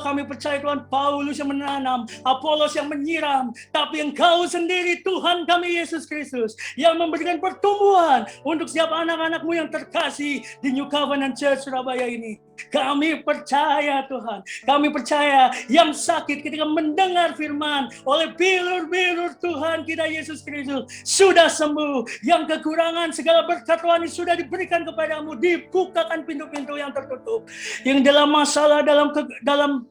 Kami percaya Tuhan, Paulus yang menanam, Apolos yang menyiram, tapi Engkau sendiri Tuhan kami Yesus Kristus yang memberikan pertumbuhan untuk setiap anak-anak-Mu yang terkasih di New Covenant Church Surabaya ini. Kami percaya Tuhan, kami percaya yang sakit ketika mendengar firman oleh bilur-bilur Tuhan kita Yesus Kristus sudah sembuh. Yang kekurangan segala berkat rohani sudah diberikan kepadamu, dibukakan pintu-pintu yang tertutup. Yang dalam masalah, dalam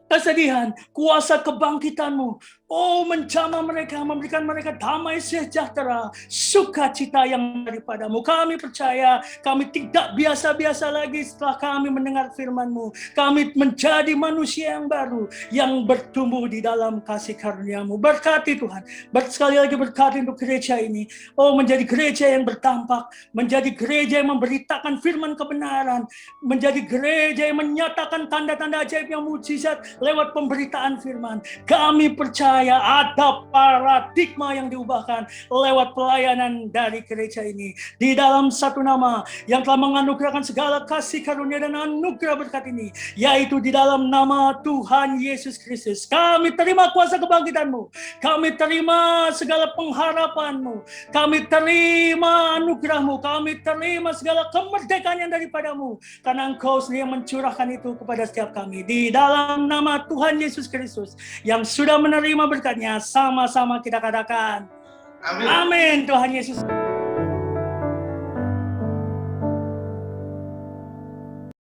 kesedihan, kuasa kebangkitan-Mu menjamah mereka, memberikan mereka damai sejahtera, sukacita yang daripada-Mu. Kami percaya kami tidak biasa-biasa lagi setelah kami mendengar firman-Mu. Kami menjadi manusia yang baru, yang bertumbuh di dalam kasih karunia-Mu. Berkati Tuhan, sekali lagi berkati untuk gereja ini. Menjadi gereja yang berdampak, menjadi gereja yang memberitakan firman kebenaran, menjadi gereja yang menyatakan tanda-tanda ajaib yang mujizat lewat pemberitaan firman. Kami percaya ada paradigma yang diubahkan lewat pelayanan dari gereja ini. Di dalam satu nama yang telah menganugerahkan segala kasih karunia dan anugerah berkat ini, yaitu di dalam nama Tuhan Yesus Kristus. Kami terima kuasa kebangkitan-Mu, kami terima segala pengharapan-Mu, kami terima anugerah-Mu, kami terima segala kemerdekaan yang daripada-Mu, karena Engkau sendiri yang mencurahkan itu kepada setiap kami. Di dalam nama Tuhan Yesus Kristus yang sudah menerima berkatnya, sama-sama kita katakan amin. Amin Tuhan Yesus.